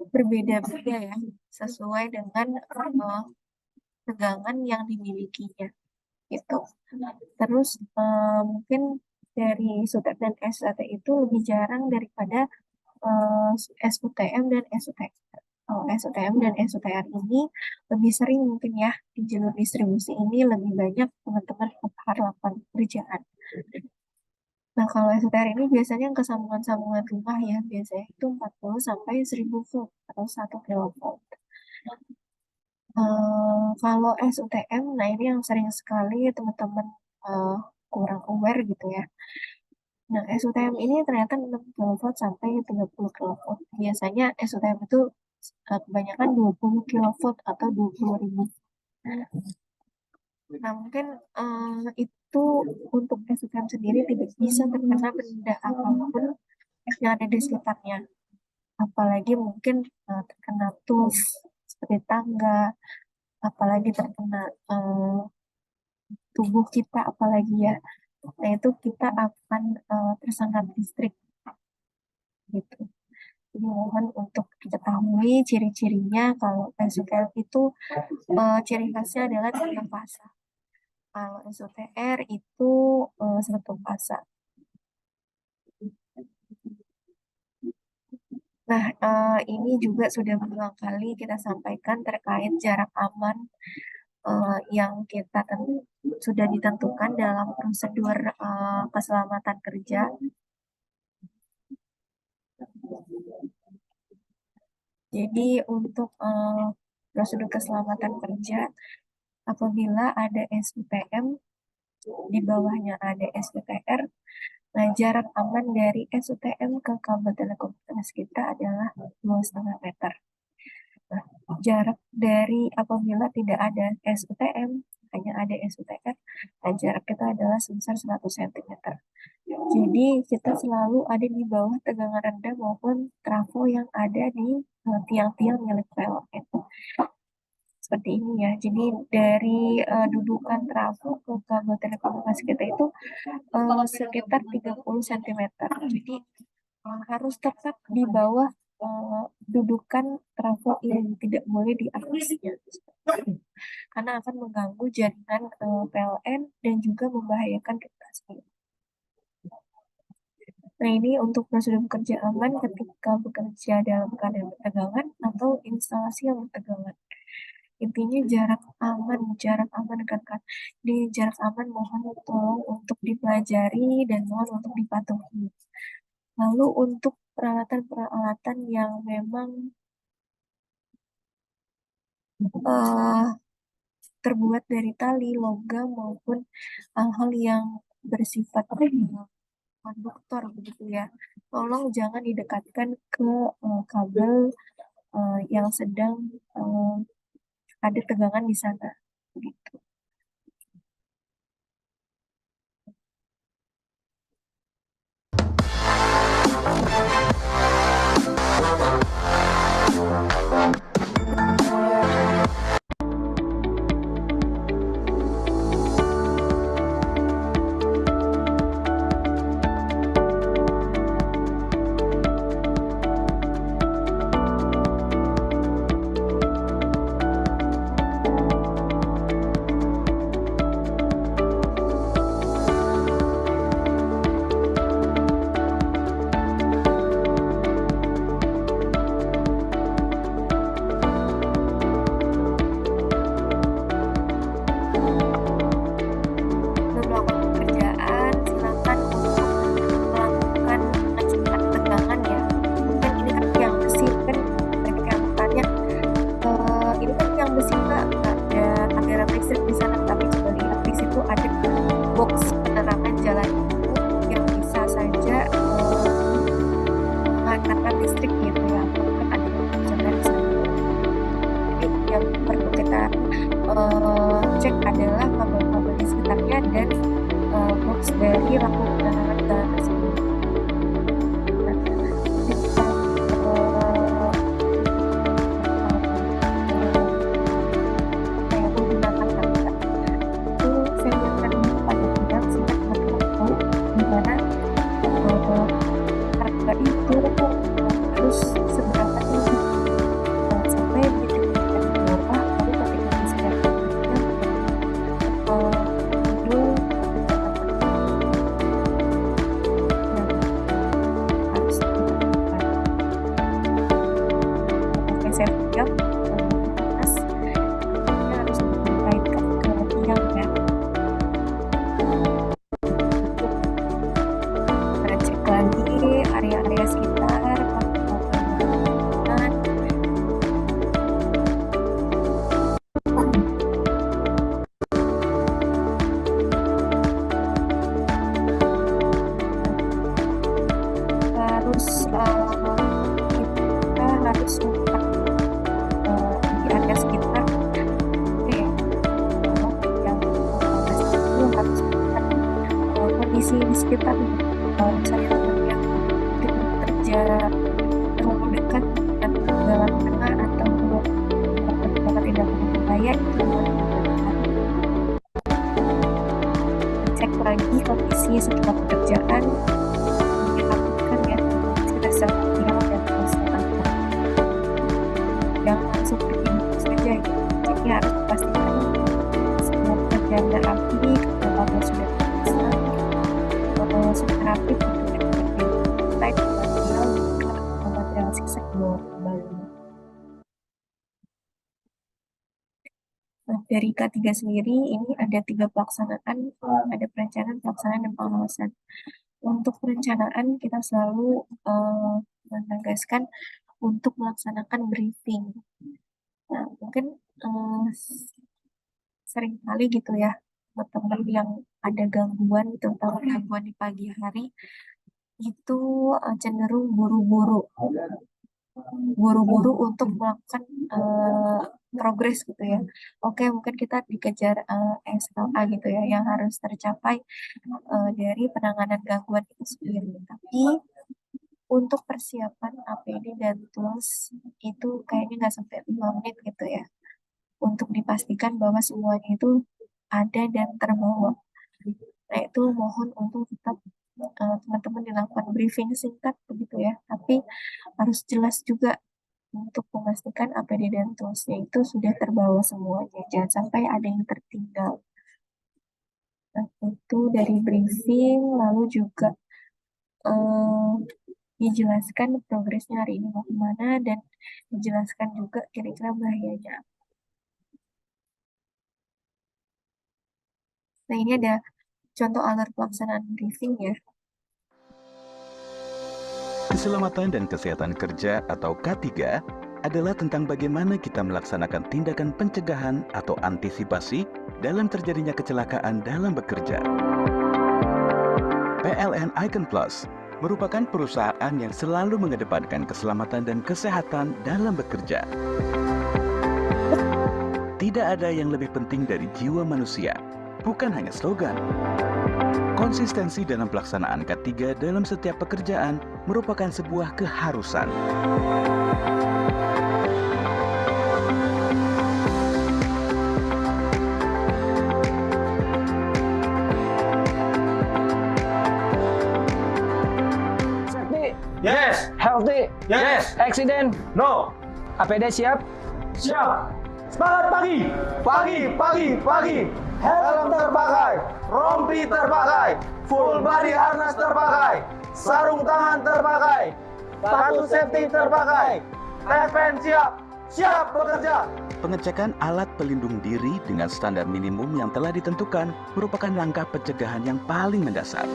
[SPEAKER 1] berbeda-beda ya, sesuai dengan tegangan yang dimilikinya. Itu. Terus mungkin dari SOTET dan SOTT itu lebih jarang daripada SUTM dan SUTR. SUTM dan SUTR ini lebih sering mungkin ya di jalur distribusi ini lebih banyak teman-teman lapangan kerjaan. Nah, kalau SUTR ini biasanya ke sambungan-sambungan rumah ya, biasanya itu 40 sampai 1000 volt atau 1 kilovolt. Kalau SUTM, nah ini yang sering sekali teman-teman kurang aware gitu ya. Nah, SUTM ini ternyata 6 kV sampai 30 kV. Biasanya SUTM itu kebanyakan 20 kV atau 20.000. Nah, mungkin itu untuk SUTM sendiri tidak bisa terkena benda apapun yang ada di sekitarnya. Apalagi mungkin terkena tools seperti tangga, apalagi terkena tubuh kita, apalagi ya. Nah, itu kita akan tersengat listrik gitu. Jadi mohon untuk diketahui ciri-cirinya. Kalau SUTM itu ciri khasnya adalah tiga fasa. Kalau SUTR itu satu fasa. Nah, ini juga sudah berulang kali kita sampaikan terkait jarak aman yang kita sudah ditentukan dalam prosedur keselamatan kerja. Jadi untuk prosedur keselamatan kerja, apabila ada SUTM, di bawahnya ada SUTR, nah jarak aman dari SUTM ke kabel telekomunikasi kita adalah 2,5 meter. Nah, jarak dari apabila tidak ada SUTM, hanya ada SUTR, nah jarak kita adalah sebesar 100 cm. Jadi kita selalu ada di bawah tegangan rendah maupun trafo yang ada di tiang-tiang milik PLN. Seperti ini ya. Jadi dari dudukan trafo ke kabel telekomunikasi kita itu sekitar 30 cm. Jadi harus tetap di bawah dudukan trafo ini, tidak boleh di atasnya. Karena akan mengganggu jaringan PLN dan juga membahayakan kita sendiri. Nah, ini untuk prosedur bekerja aman ketika bekerja dalam keadaan bertegangan atau instalasi yang bertegangan. Intinya jarak aman kan. Di jarak aman mohon tolong untuk dipelajari dan mohon untuk dipatuhi. Lalu untuk peralatan-peralatan yang memang terbuat dari tali, logam maupun hal-hal yang bersifat konduktor begitu ya. Tolong jangan didekatkan ke kabel yang sedang ada tegangan di sana. Begitu. Beberapa pekerjaan silakan untuk melakukan pengecekan tegangan ya. Kan ini kan yang besi kan banyak yang bertanya ini kan yang besi nggak ada aliran listrik di sana, tapi coba lihat di situ ada box penerangan jalan itu yang bisa saja menghantarkan listrik gitu ya. Kan ada jalan di sana. Jadi yang perlu kita cek adalah kabel-kabel di sekitarnya dan box dari lampu penerangan jalan tersebut. Nah, ketika saya menggunakan harga itu saya berikan dulu pada bidang sehingga teman-teman tahu di mana harga itu harus seberapa tinggi. Jangan sampai begitu kita di bawah, lalu ketika disediakan timbul yang harus dilakukan. Oke, saya jawab atas ini harus dikaitkan ke tiang ya. Kita cek lagi area-area sekitar, harus kita harus melihat di area sekitar. Oke, yang itu harus melihat kondisi di sekitar. Misalnya teman yang bekerja terlalu dekat dan dalam tengah atau dapat tidak berbahaya itu cek lagi kondisi setelah pekerjaan dilakukan ya sekitar setiap dan kesehatan. Jangan langsung bikin saja gitu. Jadi harus dipastikan semua pekerjaan rapi, kapal sudah terpasang, sudah rapi, kemudian type material sisa dibawa kembali. Nah, dari K3 sendiri ini ada 3 pelaksanaan, ada perencanaan, pelaksanaan, dan pengawasan. Untuk perencanaan kita selalu menegaskan untuk melaksanakan briefing. Nah, mungkin sering kali gitu ya, teman-teman yang ada gangguan, terutama gangguan di pagi hari, itu cenderung buru-buru untuk melakukan progres gitu ya. Oke, mungkin kita dikejar SLA gitu ya, yang harus tercapai dari penanganan gangguan itu sendiri. Tapi untuk persiapan APD dan tools itu kayaknya nggak sampai 5 menit gitu ya. Untuk dipastikan bahwa semuanya itu ada dan terbawa. Nah, itu mohon untuk tetap teman-teman dilakukan briefing singkat begitu ya. Tapi harus jelas juga untuk memastikan APD dan toolsnya itu sudah terbawa semuanya. Jangan sampai ada yang tertinggal. Nah, itu dari briefing, lalu juga dijelaskan progresnya hari ini mau kemana, dan dijelaskan juga kira-kira bahayanya. Nah, ini ada contoh alur pelaksanaan briefing ya.
[SPEAKER 5] Keselamatan dan kesehatan kerja atau K3 adalah tentang bagaimana kita melaksanakan tindakan pencegahan atau antisipasi dalam terjadinya kecelakaan dalam bekerja. PLN Icon Plus merupakan perusahaan yang selalu mengedepankan keselamatan dan kesehatan dalam bekerja. Tidak ada yang lebih penting dari jiwa manusia, bukan hanya slogan. Konsistensi dalam pelaksanaan K3 dalam setiap pekerjaan merupakan sebuah keharusan.
[SPEAKER 6] Safety,
[SPEAKER 2] Yes.
[SPEAKER 6] healthy,
[SPEAKER 2] Yes.
[SPEAKER 6] accident,
[SPEAKER 2] No.
[SPEAKER 6] APD siap.
[SPEAKER 2] Siap. Semangat pagi. Pagi. Helm terpakai, rompi terpakai, full body harness terpakai, sarung tangan terpakai, sepatu safety terpakai. TFN siap bekerja.
[SPEAKER 5] Pengecekan alat pelindung diri dengan standar minimum yang telah ditentukan merupakan langkah pencegahan yang paling mendasar.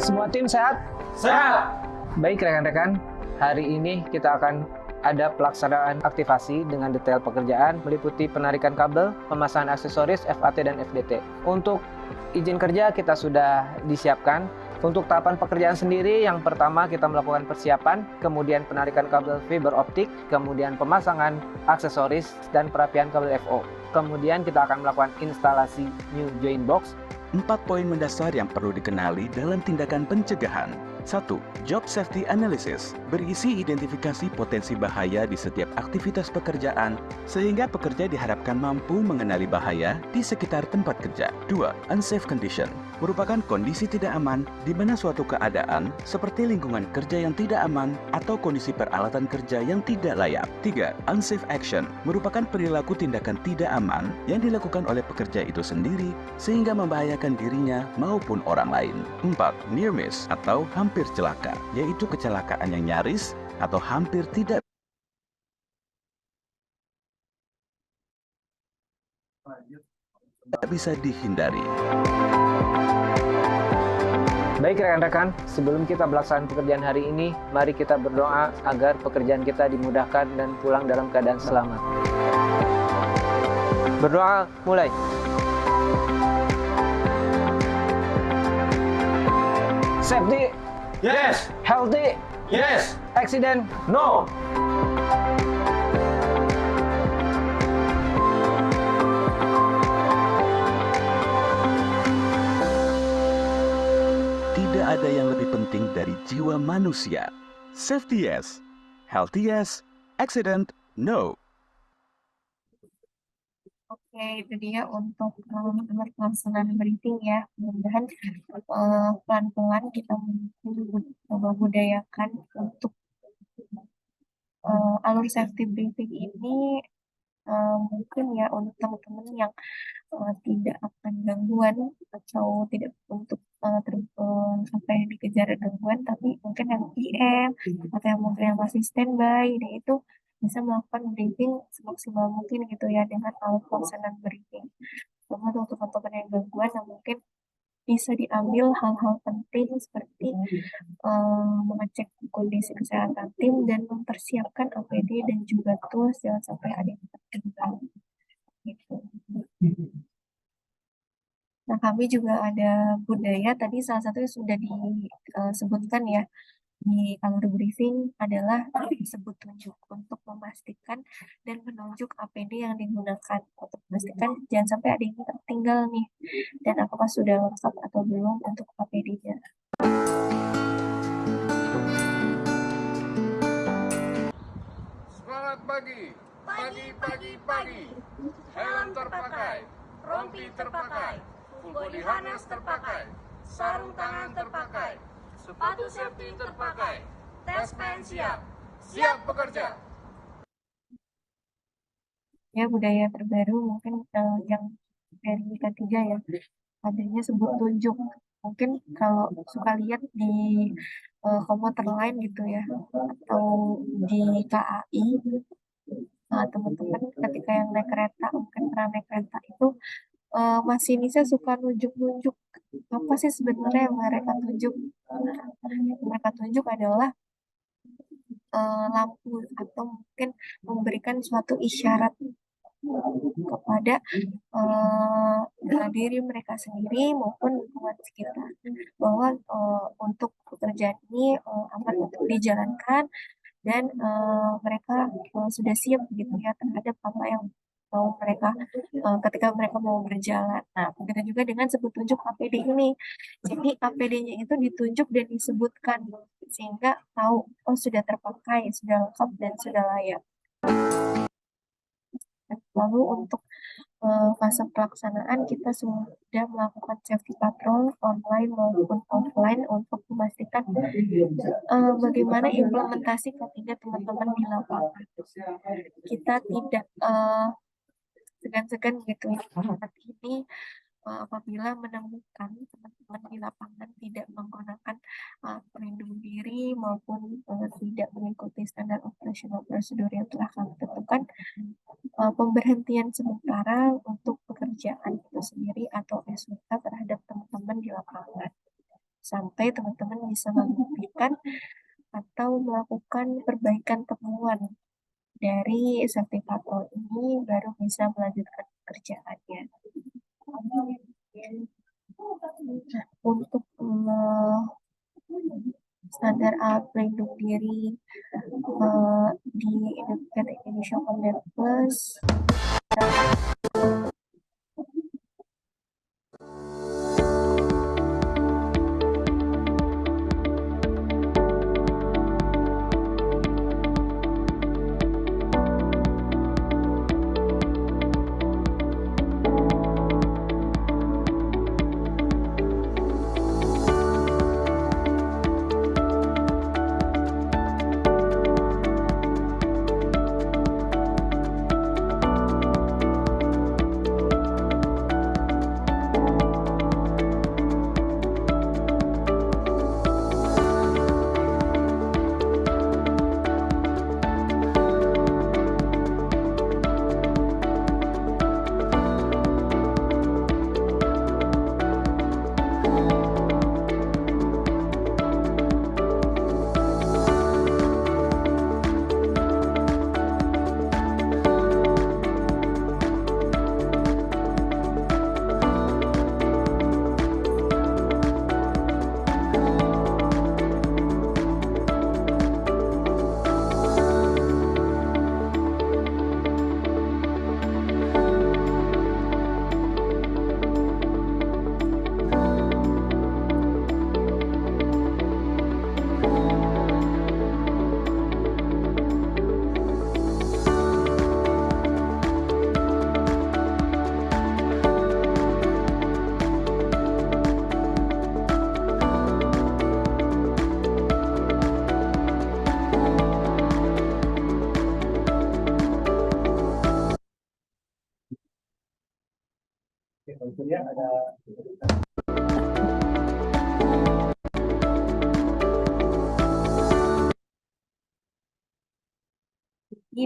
[SPEAKER 6] Semua tim sehat?
[SPEAKER 2] Sehat.
[SPEAKER 6] Baik rekan-rekan, hari ini kita akan ada pelaksanaan aktivasi dengan detail pekerjaan meliputi penarikan kabel, pemasangan aksesoris FAT dan FDT. Untuk izin kerja kita sudah disiapkan. Untuk tahapan pekerjaan sendiri, yang pertama kita melakukan persiapan, kemudian penarikan kabel fiber optik, kemudian pemasangan aksesoris dan perapian kabel FO. Kemudian kita akan melakukan instalasi new join box.
[SPEAKER 5] 4 poin mendasar yang perlu dikenali dalam tindakan pencegahan. 1. Job Safety Analysis berisi identifikasi potensi bahaya di setiap aktivitas pekerjaan sehingga pekerja diharapkan mampu mengenali bahaya di sekitar tempat kerja. 2. Unsafe Condition merupakan kondisi tidak aman di mana suatu keadaan seperti lingkungan kerja yang tidak aman atau kondisi peralatan kerja yang tidak layak. 3. Unsafe Action merupakan perilaku tindakan tidak aman yang dilakukan oleh pekerja itu sendiri sehingga membahayakan dirinya maupun orang lain. 4. Near miss atau hampir celaka, yaitu kecelakaan yang nyaris atau hampir tidak bisa dihindari.
[SPEAKER 6] Baik rekan-rekan, sebelum kita melaksanakan pekerjaan hari ini, mari kita berdoa agar pekerjaan kita dimudahkan dan pulang dalam keadaan selamat. Berdoa mulai. Safety,
[SPEAKER 2] Yes.
[SPEAKER 6] healthy,
[SPEAKER 2] Yes.
[SPEAKER 6] accident,
[SPEAKER 2] No.
[SPEAKER 5] Tidak ada yang lebih penting dari jiwa manusia. Safety yes, healthy yes, accident no.
[SPEAKER 1] Oke, itu dia untuk pelaksanaan briefing ya. Mudah-mudahan pelan-pelan kita membudayakan untuk alur safety briefing ini, mungkin ya untuk teman-teman yang tidak akan gangguan atau tidak untuk sampai dikejar gangguan, tapi mungkin yang PM atau yang mungkin yang masih standby, nah itu bisa melakukan briefing semaksimal mungkin gitu ya dengan alat pelaksanaan briefing. teman-teman untuk teman-teman yang gangguan yang mungkin bisa diambil hal-hal penting seperti mengecek kondisi kesehatan tim dan mempersiapkan APD dan juga tools, jangan sampai ada yang tertinggal gitu. Nah, kami juga ada budaya, tadi salah satunya sudah disebutkan ya di alur briefing adalah disebut tunjuk untuk memastikan dan menunjuk APD yang digunakan untuk memastikan jangan sampai ada yang tertinggal nih dan apakah sudah lengkap atau belum untuk APD-nya.
[SPEAKER 7] Semangat pagi, pagi. Helm terpakai, rompi terpakai, full body harness terpakai, sarung tangan terpakai, sepatu safety terpakai, tes pen siap bekerja.
[SPEAKER 1] Ya, budaya terbaru mungkin yang dari K3 ya, adanya sebut tunjuk. Mungkin kalau suka lihat di komuter lain gitu ya, atau di KAI, teman-teman ketika yang naik kereta, mungkin pernah naik kereta itu, masinisnya suka nunjuk-nunjuk. Apa sih sebenarnya yang mereka tunjuk? Mereka tunjuk adalah lampu atau mungkin memberikan suatu isyarat kepada diri mereka sendiri maupun lingkungan sekitar bahwa untuk pekerjaan ini aman untuk dijalankan dan mereka sudah siap gitu ya terhadap apa yang mau mereka ketika mereka mau berjalan. Nah, begitu juga dengan sebut tunjuk APD ini. Jadi APD-nya itu ditunjuk dan disebutkan sehingga tahu oh sudah terpakai, sudah lengkap dan sudah layak. Lalu untuk fase pelaksanaan kita sudah melakukan safety patrol online maupun offline untuk memastikan bagaimana implementasi ketiga teman-teman di lapangan. Kita tidak segan-segan gitu ya saat ini apabila menemukan teman-teman di lapangan tidak menggunakan pelindung diri maupun tidak mengikuti standar operasional prosedur yang telah kami tentukan, pemberhentian sementara untuk pekerjaan itu sendiri atau SWK terhadap teman-teman di lapangan sampai teman-teman bisa membuktikan atau melakukan perbaikan temuan dari safety patrol ini baru bisa melanjutkan pekerjaannya. Untuk standar pelindung diri di Indonesia Combat Plus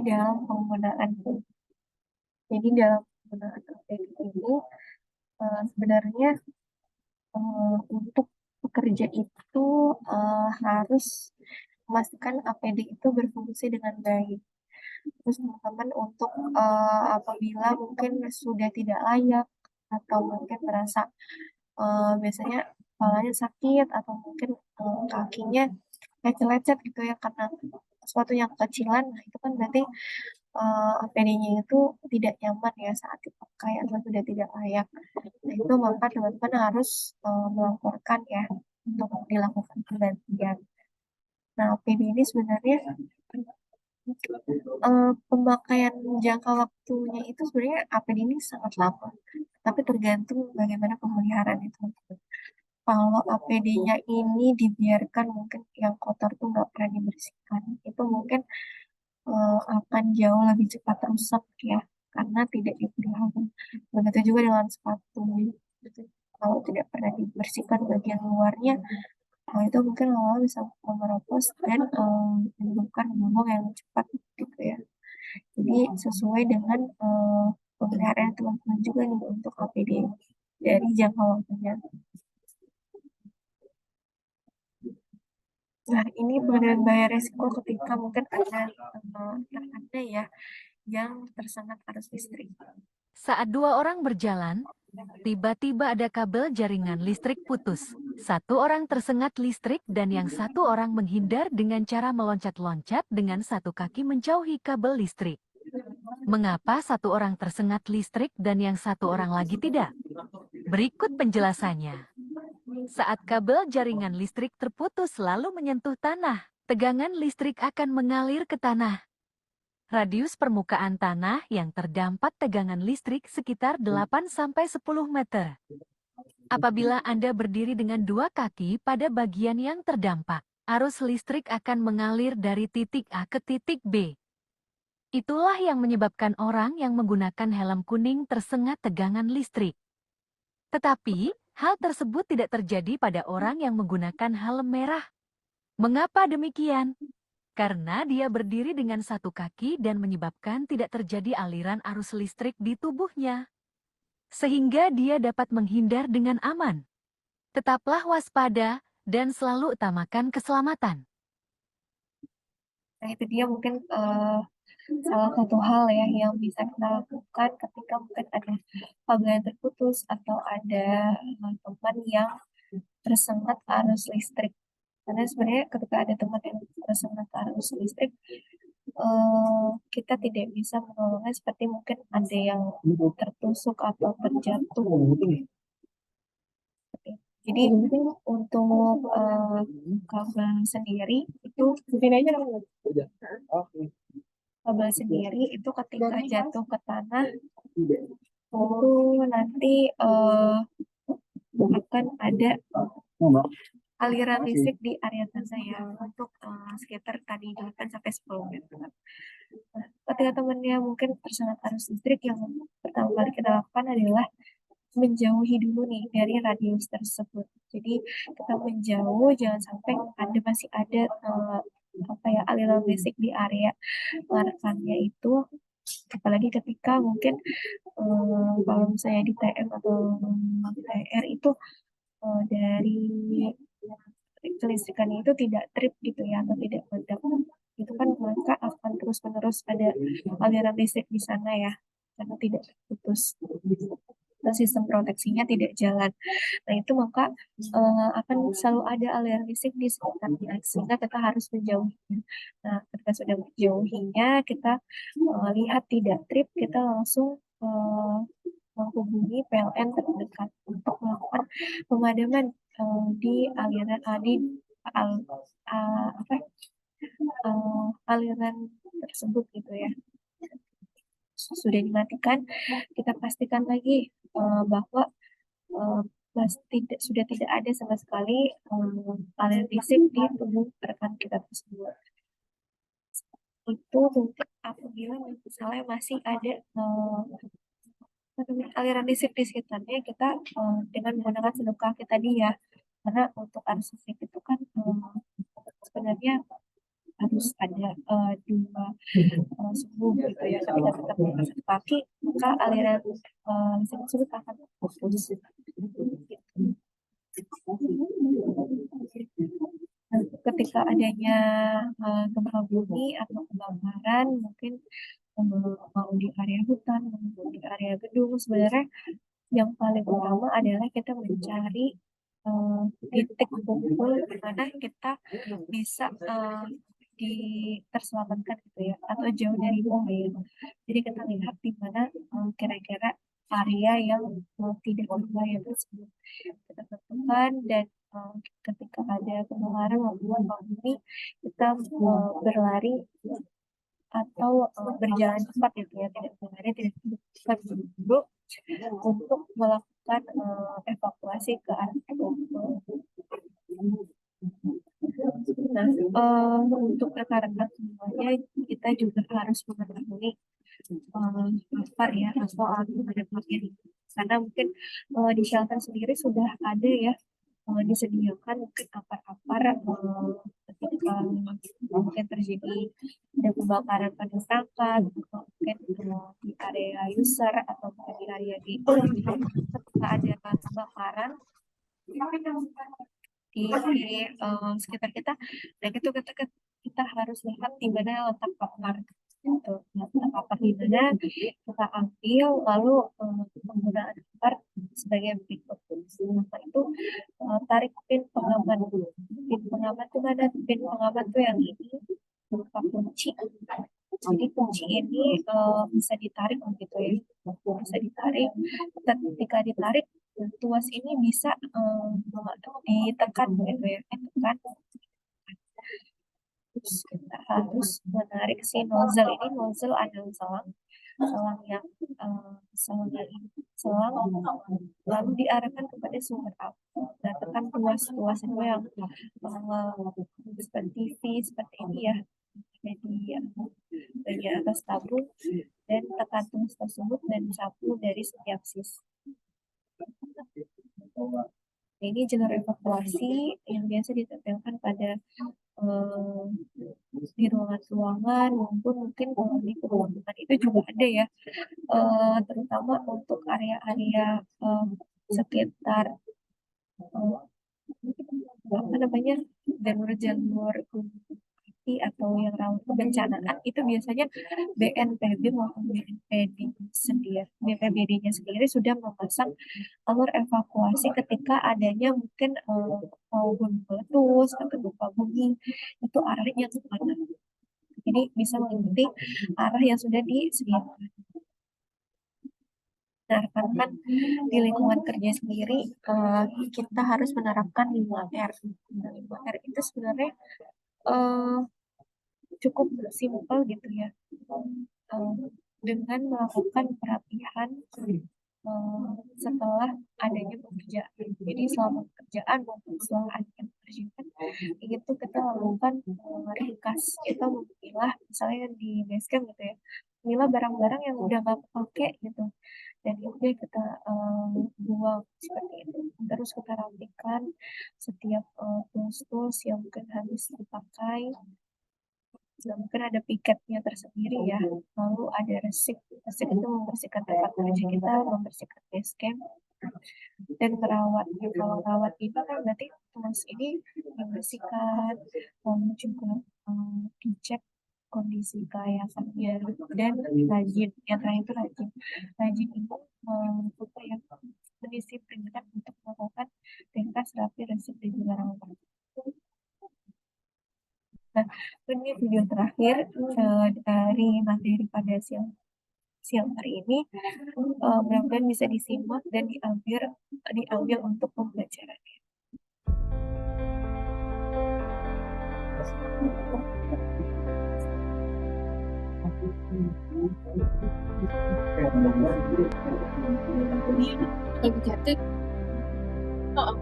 [SPEAKER 1] dalam penggunaan APD ini sebenarnya untuk pekerja itu harus memastikan APD itu berfungsi dengan baik. Terus teman-teman untuk apabila mungkin sudah tidak layak atau mungkin merasa biasanya kepalanya sakit atau mungkin kakinya lecet-lecet gitu ya karena sesuatu yang kecilan, nah itu kan berarti APD-nya itu tidak nyaman ya saat dipakai atau sudah tidak layak. Nah itu maka teman-teman harus melaporkan ya untuk dilakukan penggantian. Nah APD ini sebenarnya pemakaian jangka waktunya itu sebenarnya APD ini sangat lama, tapi tergantung bagaimana pemeliharaan itu. Kalau APD-nya ini dibiarkan mungkin yang kotor tuh nggak pernah dibersihkan, itu mungkin akan jauh lebih cepat rusak ya, karena tidak dipelihara. Begitu juga dengan sepatu, gitu. Kalau tidak pernah dibersihkan bagian luarnya, itu mungkin lama bisa memeropos dan menyebabkan bubuk yang cepat gitu ya. Jadi sesuai dengan pemeliharaan teman-teman juga nih untuk APD dari jangka waktunya. Nah, ini pengendalian bahaya resiko ketika mungkin ada yang ada ya yang tersengat arus listrik.
[SPEAKER 8] Saat dua orang berjalan, tiba-tiba ada kabel jaringan listrik putus. Satu orang tersengat listrik dan yang satu orang menghindar dengan cara meloncat-loncat dengan satu kaki menjauhi kabel listrik. Mengapa satu orang tersengat listrik dan yang satu orang lagi tidak? Berikut penjelasannya. Saat kabel jaringan listrik terputus lalu menyentuh tanah, tegangan listrik akan mengalir ke tanah. Radius permukaan tanah yang terdampak tegangan listrik sekitar 8-10 meter. Apabila Anda berdiri dengan dua kaki pada bagian yang terdampak, arus listrik akan mengalir dari titik A ke titik B. Itulah yang menyebabkan orang yang menggunakan helm kuning tersengat tegangan listrik. Tetapi, hal tersebut tidak terjadi pada orang yang menggunakan helm merah. Mengapa demikian? Karena dia berdiri dengan satu kaki dan menyebabkan tidak terjadi aliran arus listrik di tubuhnya. Sehingga dia dapat menghindar dengan aman. Tetaplah waspada dan selalu utamakan keselamatan.
[SPEAKER 1] Nah itu dia mungkin salah satu hal ya yang bisa kita lakukan ketika mungkin ada kabel yang terputus atau ada teman yang tersengat arus listrik. Karena sebenarnya ketika ada teman yang tersengat arus listrik, kita tidak bisa menolongnya seperti mungkin ada yang tertusuk atau terjatuh. Jadi untuk kabel sendiri itu kabel sendiri itu ketika jatuh ke tanah itu nanti akan ada aliran listrik di area tanah ya untuk sekitar tadi 8-10 meter. Nah, ketika temannya mungkin tersengat arus listrik, yang pertama kali kita lakukan adalah menjauhi dulu nih dari radius tersebut. Jadi kita menjauh, jangan sampai masih ada aliran listrik di area rekannya itu. Apalagi ketika mungkin kalau misalnya di TM atau TR itu dari kelistrikannya itu tidak trip gitu ya atau tidak meledak, itu kan maka akan terus-menerus ada aliran listrik di sana ya karena tidak putus dan sistem proteksinya tidak jalan. Nah itu maka akan selalu ada aliran listrik di sekitarnya sehingga kita harus menjauhinya. Nah ketika sudah menjauhinya kita lihat tidak trip, kita langsung menghubungi PLN terdekat untuk melakukan pemadaman di aliran aliran tersebut gitu ya. Sudah dimatikan, kita pastikan lagi bahwa sudah tidak ada sama sekali aliran listrik di tubuh rekan kita tersebut. Itu mungkin apabila misalnya masih ada aliran listrik di sekitarnya, kita dengan menggunakan sendok kaki tadi ya, karena untuk arus listrik itu kan sebenarnya harus ada dua suhu gitu ya. Ketika kita menggunakan sendok kaki maka aliran listrik tersebut akan putus. Nah, ketika adanya gempa bumi atau kebakaran, mungkin mau di area hutan, mau di area gedung, sebenarnya yang paling utama adalah kita mencari titik kumpul di mana kita bisa terselamatkan gitu ya, atau jauh dari bahaya. Jadi kita lihat di mana kira-kira area yang tidak berbahaya tersebut kita tentukan, dan ketika ada kebakaran maupun gempa bumi, kita berlari atau berjalan cepat gitu ya, tidak berlari, tidak duduk untuk melakukan evakuasi ke arah itu. Nah, untuk rekan-rekan semuanya, kita juga harus mengetahui APAR ya, atau alat pemadam api. Karena mungkin di shelter sendiri sudah ada ya, disediakan mungkin APAR-APAR ketika mungkin terjadi ada kebakaran pada perangkat, atau mungkin di area user, atau mungkin di area ketika ada kebakaran di sekitar kita, dan itu kita harus lihat di mana letak APAR. Gitu. Letak APAR di mana kita ambil, lalu penggunaan APAR sebagai berikut. Maka itu tarik pin pengaman. Pin pengaman itu mana? Pin pengaman itu yang ini berupa kunci. Jadi kunci ini bisa ditarik begitu ya, bisa ditarik. Ketika ditarik, tuas ini bisa ditekan gitu ya, ditekan. Terus kita harus menarik si nozzle ini. Nozzle adalah selang yang selang lalu diarahkan kepada sumber api. Nah, tekan tuas itu yang seperti V seperti ini ya, jadi bagian atas tabung, dan tekan tuas tersebut dan sapu dari setiap sisi. Ini jalur evakuasi yang biasa ditempelkan pada di ruangan-ruangan, maupun mungkin di perumahan itu juga ada ya, terutama untuk area-area sekitar apa namanya, jalur api atau yang rawan kebencanaan, itu biasanya BNPB maupun BPBD-nya sendiri sudah memasang alur evakuasi ketika adanya mungkin mau gunung meletus atau gempa bumi, itu arahnya kemana. Jadi bisa mengikuti arah yang sudah disediakan. Nah, rekan-rekan, di lingkungan kerja sendiri kita harus menerapkan 5R. Nah, 5R itu sebenarnya cukup simpel gitu ya, dengan melakukan perapihan setelah adanya pekerjaan. Jadi selama pekerjaan maupun setelah adanya pekerjaan itu kita lakukan ringkas. Kita memilah, misalnya di basecamp gitu ya, memilah barang-barang yang udah nggak pakai gitu, dan itu kita buang seperti itu. Terus kita rapikan setiap tools yang mungkin habis dipakai. Nah, mungkin ada piketnya tersendiri ya, lalu ada resik itu membersihkan tempat kerja kita, membersihkan basecamp, dan merawat. Kalau merawat itu kan berarti tools ini dibersihkan, lalu juga dicek kondisi kelayakannya, dan rajin. Yang terakhir itu rajin itu apa ya, mendisiplinkan untuk melakukan ringkas, rapi, resik, dan juga rawat. Nah, ini video terakhir dari materi pada siang hari ini. Mudah-mudahan bisa disimak dan diambil untuk pembelajarannya. Lebih cantik. Oh.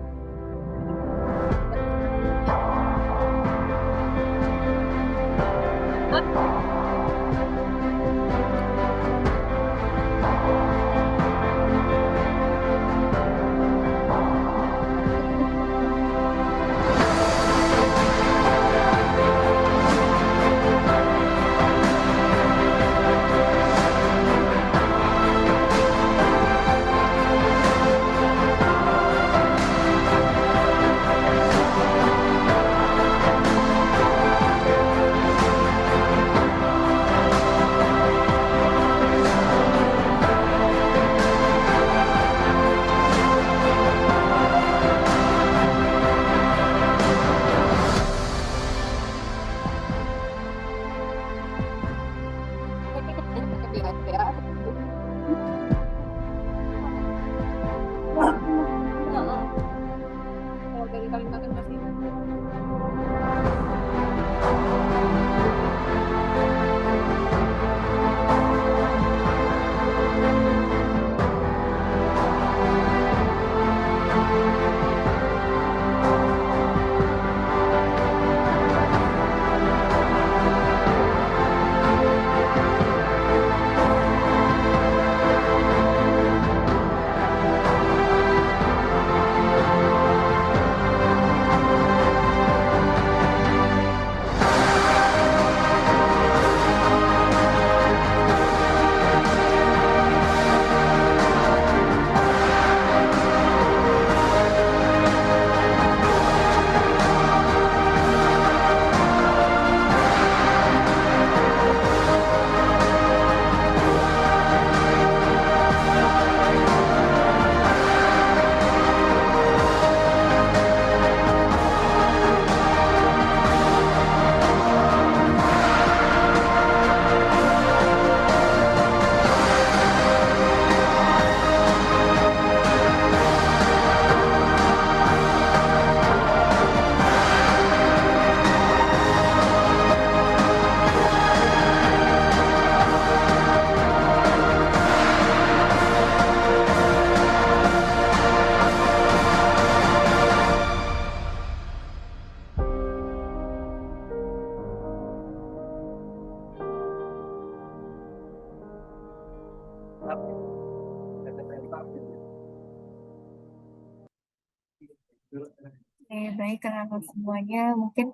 [SPEAKER 1] Oke, baik teman-teman semuanya. Mungkin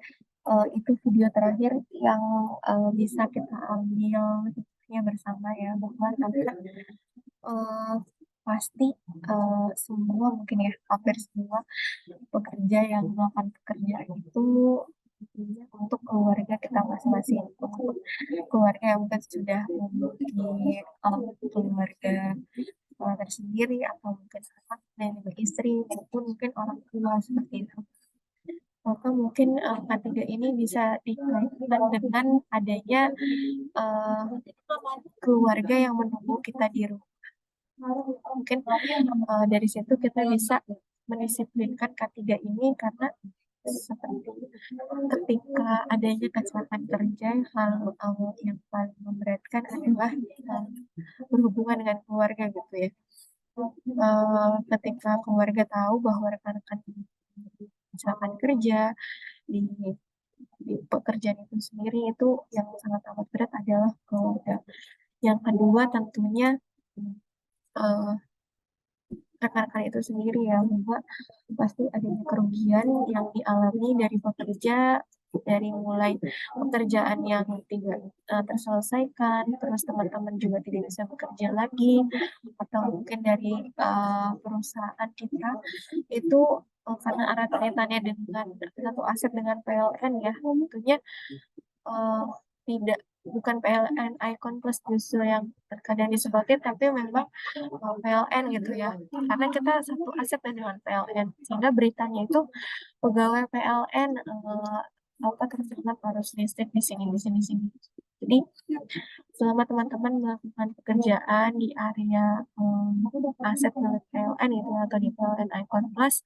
[SPEAKER 1] itu video terakhir yang bisa kita ambil hikmahnya bersama ya, bahwa ternyata eh, pasti semua mungkin ya, hampir semua pekerja yang melakukan pekerjaan itu tentunya untuk keluarga kita masing-masing, untuk keluarga yang mungkin sudah memiliki keluarga tersendiri atau mungkin anak dan juga istri maupun mungkin orang tua seperti itu. Maka mungkin ketiga ini bisa dikaitkan dengan adanya eh, keluarga yang menunggu kita di rumah. Mungkin dari situ kita bisa mendisiplinkan ketiga ini karena seperti ketika adanya kecelakaan kerja, hal yang paling memberatkan adalah berhubungan dengan keluarga gitu ya. Ketika keluarga tahu bahwa rekan-rekan kecelakaan kerja di pekerjaan itu sendiri, itu yang sangat amat berat adalah keluarga. Yang kedua tentunya eh, rekan-rekan itu sendiri ya, bahwa pasti adanya kerugian yang dialami dari pekerja, dari mulai pekerjaan yang tidak terselesaikan, terus teman-teman juga tidak bisa bekerja lagi, atau mungkin dari perusahaan kita itu karena erat kaitannya dengan satu aset dengan PLN ya, tentunya eh, tidak bukan PLN Icon Plus justru yang terkadang disebutin, tapi memang PLN gitu ya, karena kita satu aset dengan PLN, sehingga beritanya itu pegawai PLN apa tersengat harus listrik di sini di sini di sini. Jadi selama teman-teman melakukan pekerjaan di area aset milik PLN itu atau di PLN Icon Plus,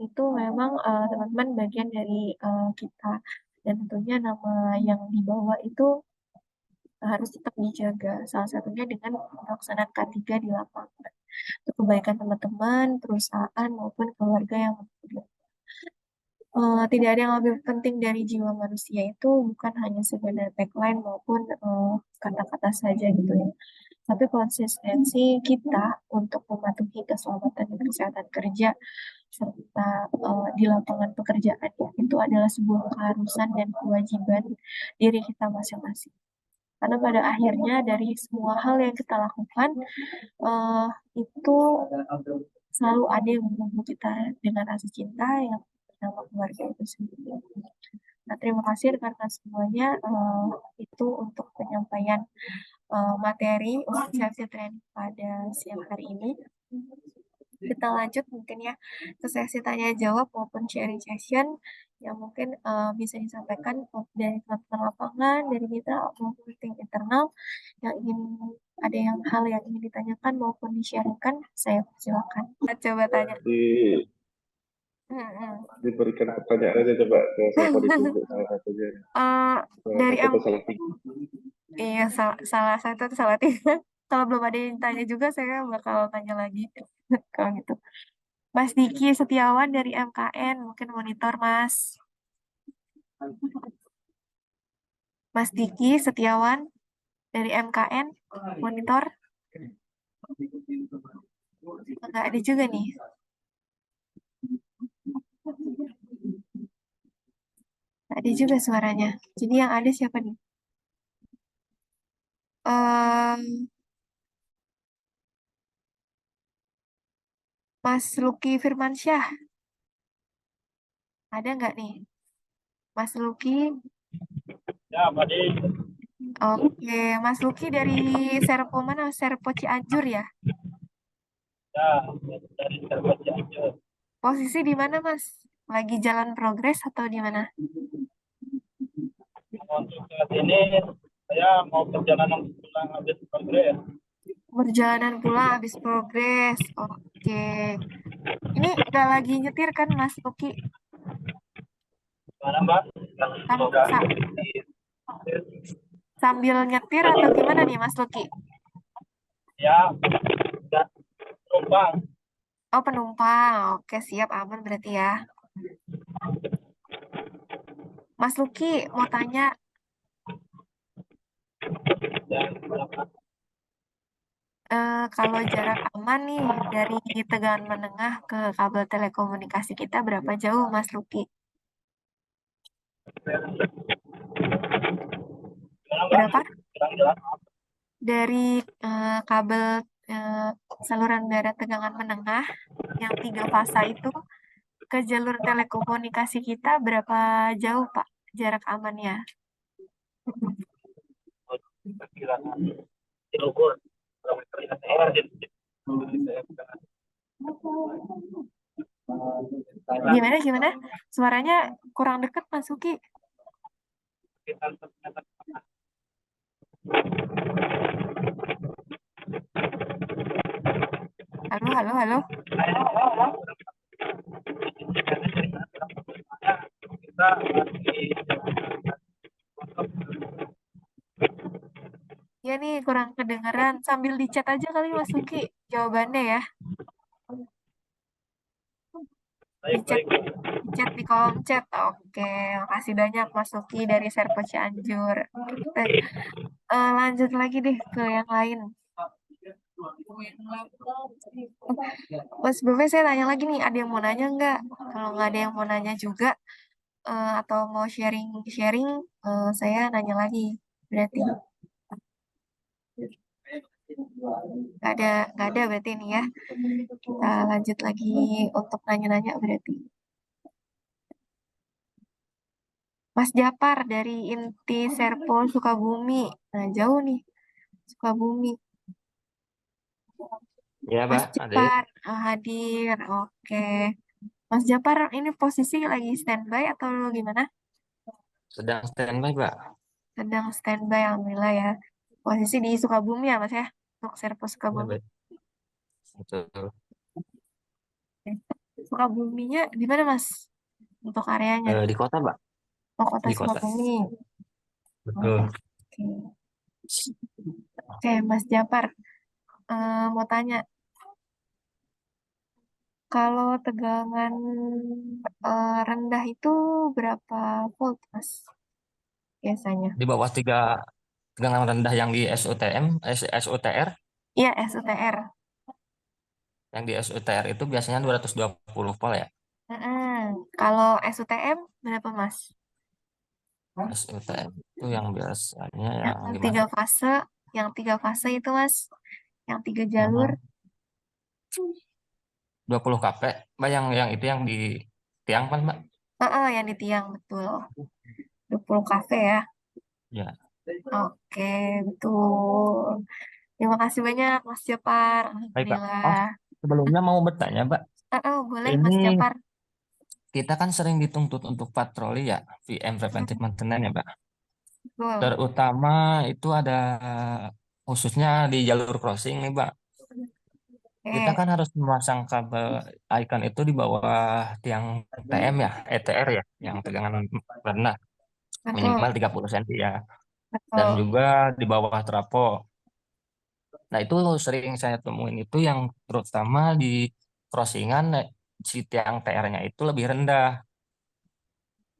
[SPEAKER 1] itu memang teman-teman bagian dari kita, dan tentunya nama yang dibawa itu harus tetap dijaga, salah satunya dengan pelaksanaan K3 di lapangan untuk kebaikan teman-teman, perusahaan maupun keluarga yang membutuhkan. Tidak ada yang lebih penting dari jiwa manusia, itu bukan hanya sekedar tagline maupun kata-kata saja gitu ya, tapi konsistensi kita untuk mematuhi keselamatan dan kesehatan kerja serta di lapangan pekerjaan ya, itu adalah sebuah keharusan dan kewajiban diri kita masing-masing. Karena pada akhirnya dari semua hal yang kita lakukan itu selalu ada yang menunggu kita dengan rasa cinta yang bernama keluarga itu sendiri. Nah, terima kasih rekan-rekan semuanya. Itu untuk penyampaian materi untuk sesi training pada siang hari ini. Kita lanjut mungkin ya ke sesi tanya jawab maupun sharing session yang mungkin bisa disampaikan dari teman-teman lapangan, dari mitra maupun tim internal yang ingin ada hal yang ingin ditanyakan maupun di-sharingkan, saya silakan. Kita coba tanya.
[SPEAKER 4] Diberikan pertanyaan aja coba ke siapa ditunjuk salah satunya.
[SPEAKER 1] Dari
[SPEAKER 4] Atau salah tiga.
[SPEAKER 1] Iya, salah satu atau salah tiga. Kalau belum ada yang tanya juga, saya bakal tanya lagi. Kalau gitu. Mas Diki Setiawan dari MKN, mungkin monitor, Mas. Mas Diki Setiawan dari MKN, monitor. Enggak ada juga nih. Enggak ada juga suaranya. Jadi yang ada siapa nih? Mas Lucky Firmansyah. Ada nggak nih? Mas Lucky?
[SPEAKER 2] Ya, Pak Di.
[SPEAKER 1] Oke, Mas Lucky dari Serpo mana? Serpo Cianjur ya?
[SPEAKER 2] Ya, dari Serpo Cianjur.
[SPEAKER 1] Posisi di mana, Mas? Lagi jalan progres atau di mana?
[SPEAKER 2] Untuk saat ini, saya mau perjalanan pulang habis progres.
[SPEAKER 1] Perjalanan pulang habis progres. Oke. Ini nggak lagi nyetir kan, Mas Lucky?
[SPEAKER 2] Mana, Mbak?
[SPEAKER 1] Sambil nyetir atau gimana nih, Mas Lucky?
[SPEAKER 2] Ya, penumpang.
[SPEAKER 1] Oh, penumpang. Oke, siap, aman berarti ya. Mas Lucky mau tanya. Kalau jarak aman aman nih dari tegangan menengah ke kabel telekomunikasi kita berapa jauh, Mas Luki? Berapa? Dari kabel saluran udara tegangan menengah yang 3 fasa itu ke jalur telekomunikasi kita berapa jauh, Pak, jarak amannya? Gimana? Suaranya kurang dekat, Mas Luki. Halo. Ya nih, kurang kedengeran. Sambil dicat aja kali, Mas Luki, jawabannya ya. Dicat di kolom chat. Oke, makasih banyak Mas Luki dari Serpo Cianjur. Kita lanjut lagi deh ke yang lain. Mas sebelumnya saya tanya lagi nih, ada yang mau nanya nggak? Kalau nggak ada yang mau nanya juga, atau mau sharing-sharing, saya nanya lagi. Berarti nggak ada berarti ini ya. Kita lanjut lagi untuk nanya-nanya berarti. Mas Japar dari Inti Serpol Sukabumi. Nah, jauh nih, Sukabumi.
[SPEAKER 9] Ya,
[SPEAKER 1] Mas
[SPEAKER 9] Pak, ada
[SPEAKER 1] Japar hadir. Oke. Mas Japar ini posisi lagi standby atau gimana?
[SPEAKER 9] sedang standby, Pak.
[SPEAKER 1] Sedang standby, alhamdulillah ya. Posisi di Sukabumi ya, Mas ya? Untuk Serpol
[SPEAKER 9] Ya,
[SPEAKER 1] Sukabumi.
[SPEAKER 9] Pak. Betul.
[SPEAKER 1] Sukabuminya di mana, Mas? Untuk areanya?
[SPEAKER 9] Di kota, Pak.
[SPEAKER 1] Oh, kota
[SPEAKER 9] Di kota.
[SPEAKER 1] Sukabumi.
[SPEAKER 9] Betul.
[SPEAKER 1] Oke. Oke, Mas Japar. Mau tanya, kalau tegangan rendah itu berapa volt, Mas? Biasanya.
[SPEAKER 9] Di bawah 3 tegangan rendah yang di SUTR,
[SPEAKER 1] Iya, SUTR.
[SPEAKER 9] yang di SUTR itu biasanya 220 volt ya.
[SPEAKER 1] Kalau SUTM berapa, Mas?
[SPEAKER 9] SUTR itu yang biasanya
[SPEAKER 1] Yang
[SPEAKER 9] yang gimana?
[SPEAKER 1] yang tiga fase itu, Mas. Yang 3 jalur.
[SPEAKER 9] 20 kP, Mbak, yang itu yang di tiang kan, Mbak?
[SPEAKER 1] Yang di tiang, betul. 20 kafe ya.
[SPEAKER 9] Ya.
[SPEAKER 1] Oke, betul. Terima kasih banyak, Mas Japar.
[SPEAKER 9] Baik, Pak.
[SPEAKER 1] Alhamdulillah.
[SPEAKER 9] Sebelumnya mau bertanya, Mbak.
[SPEAKER 1] Boleh,
[SPEAKER 9] Ini
[SPEAKER 1] Mas Japar.
[SPEAKER 9] kita kan sering dituntut untuk patroli ya, VM preventive maintenance ya, Mbak.
[SPEAKER 1] Betul.
[SPEAKER 9] Terutama itu ada khususnya di jalur crossing nih, Mbak. Kita kan harus memasang kabel icon itu di bawah tiang TM ya, ETR ya, yang tegangan rendah,
[SPEAKER 1] Betul.
[SPEAKER 9] minimal 30 cm ya. Dan
[SPEAKER 1] Betul.
[SPEAKER 9] juga di bawah trafo. Nah, itu sering saya temuin itu yang terutama di crossingan si tiang TR-nya itu lebih rendah.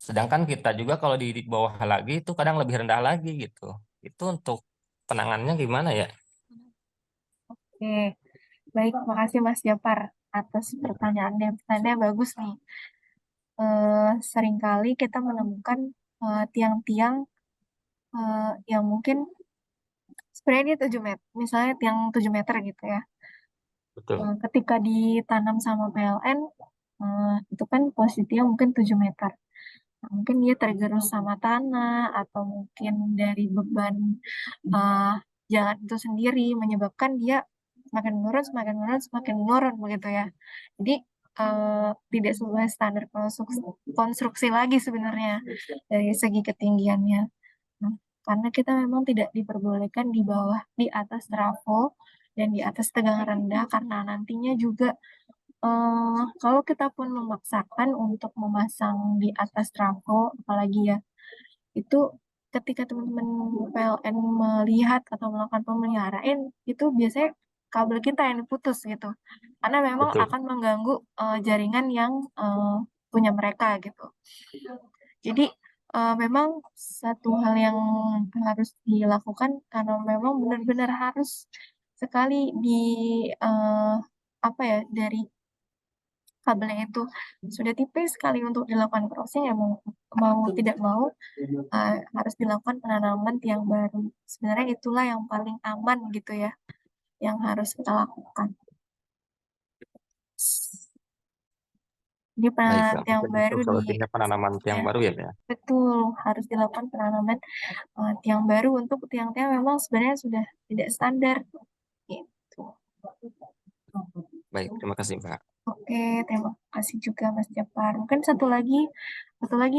[SPEAKER 9] Sedangkan kita juga kalau di bawah lagi itu kadang lebih rendah lagi gitu. Itu untuk penanganannya gimana ya?
[SPEAKER 1] Oke. Baik, makasih Mas Japar atas pertanyaannya. Pertanyaannya bagus nih. Seringkali kita menemukan tiang-tiang yang mungkin sebenarnya dia 7 meter, misalnya tiang 7 meter gitu ya.
[SPEAKER 9] Betul.
[SPEAKER 1] Ketika ditanam sama PLN, itu kan posisinya mungkin 7 meter. Nah, mungkin dia tergerus sama tanah atau mungkin dari beban uh, jalan itu sendiri menyebabkan dia semakin menurun begitu ya. Jadi tidak sesuai standar konstruksi lagi sebenarnya dari segi ketinggiannya. Nah, karena kita memang tidak diperbolehkan di bawah, di atas trafo dan di atas tegangan rendah karena nantinya juga kalau kita pun memaksakan untuk memasang di atas trafo, apalagi ya, itu ketika teman-teman PLN melihat atau melakukan pemeliharaan, itu biasanya kabel kita yang diputus gitu. Karena memang
[SPEAKER 9] Betul.
[SPEAKER 1] akan mengganggu jaringan yang punya mereka gitu. Jadi memang satu hal yang harus dilakukan karena memang benar-benar harus sekali di apa ya, dari kabelnya itu sudah tipis sekali untuk dilakukan crossing, ya mau tidak mau harus dilakukan penanaman tiang baru. Sebenarnya itulah yang paling aman gitu ya, yang harus kita lakukan. Ini
[SPEAKER 9] Baik,
[SPEAKER 1] tiang
[SPEAKER 9] mungkin
[SPEAKER 1] baru
[SPEAKER 9] itu solusinya penanaman tiang
[SPEAKER 1] ya,
[SPEAKER 9] baru ya, Mbak, ya.
[SPEAKER 1] betul, harus dilakukan penanaman tiang baru untuk tiang-tiang memang sebenarnya sudah tidak standar gitu.
[SPEAKER 9] Baik, terima kasih, Mbak.
[SPEAKER 1] Oke, terima kasih juga Mas Japar. Mungkin satu lagi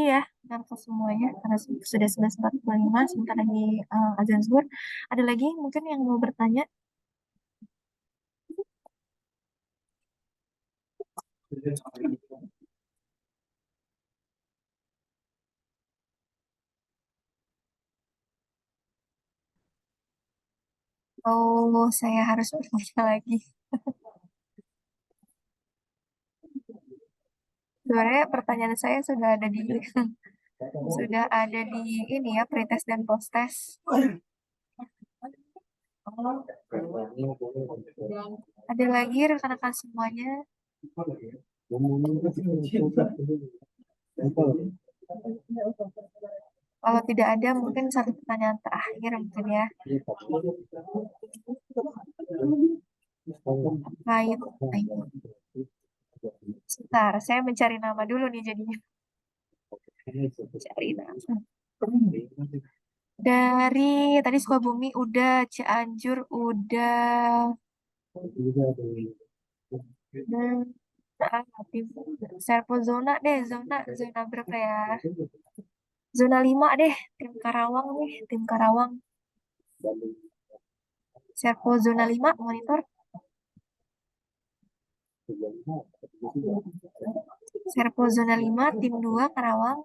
[SPEAKER 1] ya, dengan semuanya, karena sudah 11.45, sebentar lagi azan zuhur. Ada lagi mungkin yang mau bertanya? Oh, saya harus bertanya lagi. Sebenarnya pertanyaan saya sudah ada di ini ya, pretest dan posttest. Ada lagi rekan-rekan semuanya? Kalau tidak ada, mungkin satu pertanyaan terakhir mungkin ya. Terkait, sebentar, saya mencari nama dulu nih jadinya. Cari nama. Dari tadi Sukabumi udah, Cianjur udah, Serpo zona deh, zona berapa ya? Zona 5 deh, tim Karawang nih, tim Karawang. Serpo zona 5 monitor. Serpo zona 5 tim 2 Karawang.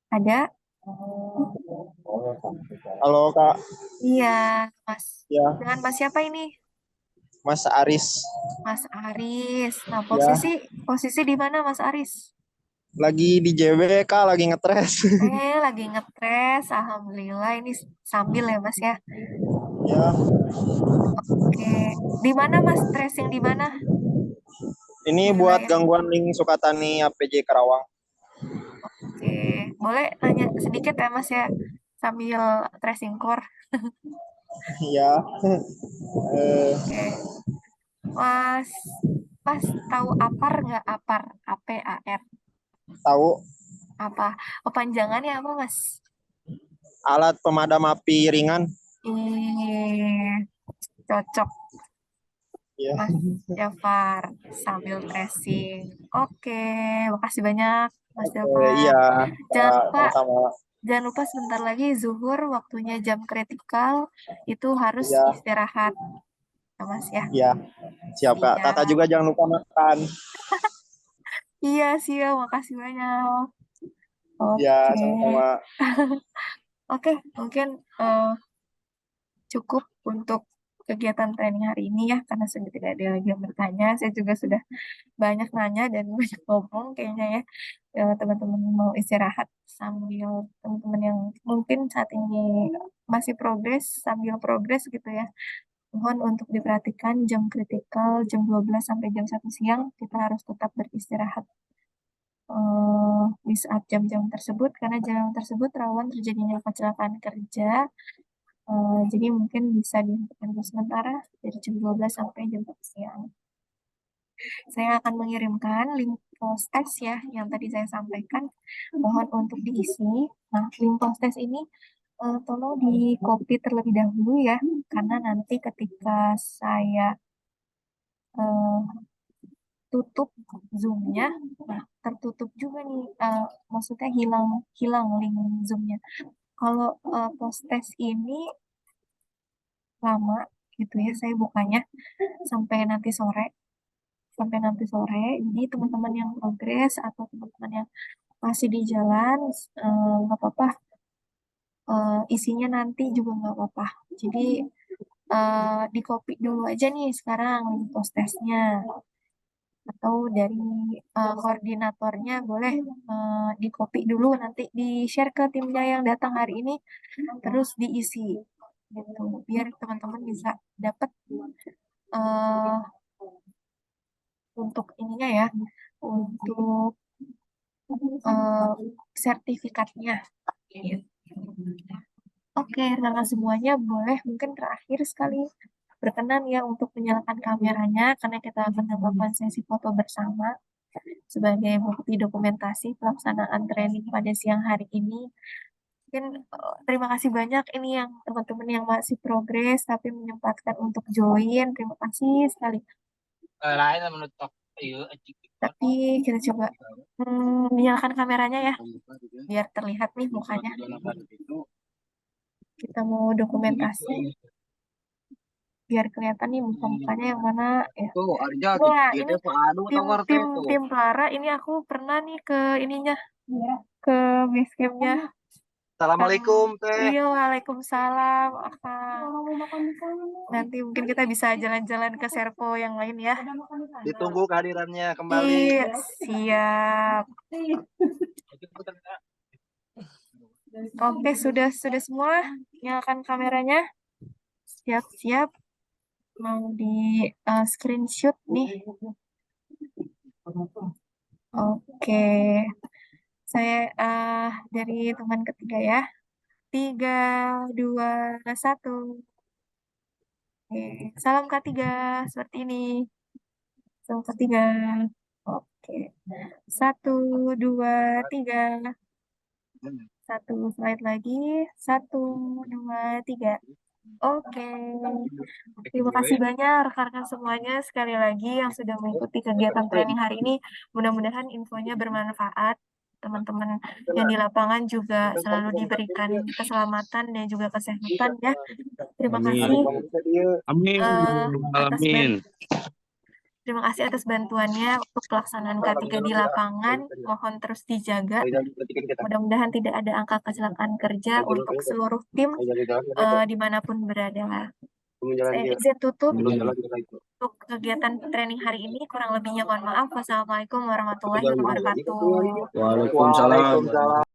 [SPEAKER 1] Ada?
[SPEAKER 10] Halo Kak.
[SPEAKER 1] Iya, Mas.
[SPEAKER 10] Ya,
[SPEAKER 1] Dengan Mas siapa ini?
[SPEAKER 10] Mas Aris.
[SPEAKER 1] Mas Aris. Nah,
[SPEAKER 10] Ya,
[SPEAKER 1] posisi di mana Mas Aris?
[SPEAKER 10] lagi di JB Kak, lagi ngetres.
[SPEAKER 1] Lagi ngetres. Alhamdulillah, ini sambil ya Mas ya.
[SPEAKER 10] Ya,
[SPEAKER 1] Oke. Di mana Mas? Tracing di mana?
[SPEAKER 10] ini buat gangguan link Sukatani APJ Karawang.
[SPEAKER 1] Oke, boleh nanya sedikit ya Mas ya, sambil tracing core.
[SPEAKER 10] Iya.
[SPEAKER 1] Oke. Mas tahu APAR nggak? APAR, APAR.
[SPEAKER 10] Tahu.
[SPEAKER 1] Apa? Panjangannya apa Mas?
[SPEAKER 10] Alat pemadam api ringan.
[SPEAKER 1] Cocok.
[SPEAKER 10] Iya.
[SPEAKER 1] Mas Jafar sambil tracing. Oke, makasih banyak Mas Jafar.
[SPEAKER 10] Iya.
[SPEAKER 1] Jangan lupa sebentar lagi zuhur, waktunya jam kritikal, itu harus istirahat, ya Mas ya.
[SPEAKER 10] Iya, siap Kak. Kakak juga jangan lupa makan.
[SPEAKER 1] Iya, siap. Makasih banyak.
[SPEAKER 10] Iya, sama-sama.
[SPEAKER 1] Oke, mungkin cukup untuk kegiatan training hari ini ya, karena sudah tidak ada lagi yang bertanya. Saya juga sudah banyak nanya dan banyak ngomong kayaknya ya. Teman-teman mau istirahat sambil teman-teman yang mungkin saat ini masih sambil progres gitu ya. Mohon untuk diperhatikan jam kritikal jam 12 sampai jam 1 siang kita harus tetap beristirahat di saat jam-jam tersebut, karena jam tersebut rawan terjadinya kecelakaan kerja. Jadi mungkin bisa dihentikan dulu sementara dari jam 12 sampai jam 1 siang. Saya akan mengirimkan link post-test ya yang tadi saya sampaikan. Mohon untuk diisi. Nah, link post-test ini tolong di copy terlebih dahulu ya, karena nanti ketika saya tutup Zoom-nya, nah tertutup juga nih, maksudnya hilang link Zoom-nya. Kalau post-test ini lama gitu ya, saya bukanya sampai nanti sore. Jadi teman-teman yang progres atau teman-teman yang masih di jalan, nggak apa-apa. Isinya nanti juga nggak apa-apa. Jadi di copy dulu aja nih sekarang link post-testnya. Atau dari koordinatornya boleh di copy dulu, nanti di share ke timnya yang datang hari ini, terus diisi gitu, biar teman-teman bisa dapat eh untuk ininya ya, untuk sertifikatnya. Gitu. Oke, rekan semuanya boleh mungkin terakhir sekali berkenan ya untuk menyalakan kameranya karena kita akan melakukan sesi foto bersama sebagai bukti dokumentasi pelaksanaan training pada siang hari ini. Mungkin terima kasih banyak ini yang teman-teman yang masih progres tapi menyempatkan untuk join. Terima kasih sekali. Tapi kita coba menyalakan kameranya ya, biar terlihat nih mukanya. Kita mau dokumentasi, biar kelihatan nih muka-mukanya yang mana ya. Wah, ini tim Clara, ini aku pernah nih ke ininya, ke base campnya.
[SPEAKER 10] Assalamualaikum Teh.
[SPEAKER 1] Iya, waalaikumsalam, Akang. Nanti mungkin kita bisa jalan-jalan ke Serpo yang lain ya.
[SPEAKER 10] Ditunggu kehadirannya kembali.
[SPEAKER 1] Iya, siap. Oke, sudah semua. Nyalakan kameranya. Siap-siap. Mau di screenshot nih. Oke. Saya dari teman ketiga ya. 3, 2, 1. Oke. Salam K3 seperti ini. Salam K3. Oke. 1, 2, 3. 1 slide lagi. 1, 2, 3. Oke. Terima kasih banyak rekan-rekan semuanya sekali lagi yang sudah mengikuti kegiatan training hari ini. Mudah-mudahan infonya bermanfaat. Teman-teman yang di lapangan juga selalu diberikan keselamatan dan juga kesehatan ya. Terima kasih. Terima kasih atas bantuannya untuk pelaksanaan K3 di lapangan. Mohon terus dijaga. Mudah-mudahan tidak ada angka kecelakaan kerja untuk seluruh tim dimanapun berada. Saya izin tutup untuk kegiatan training hari ini. Kurang lebihnya mohon maaf. Wassalamualaikum warahmatullahi wabarakatuh.
[SPEAKER 10] Waalaikumsalam.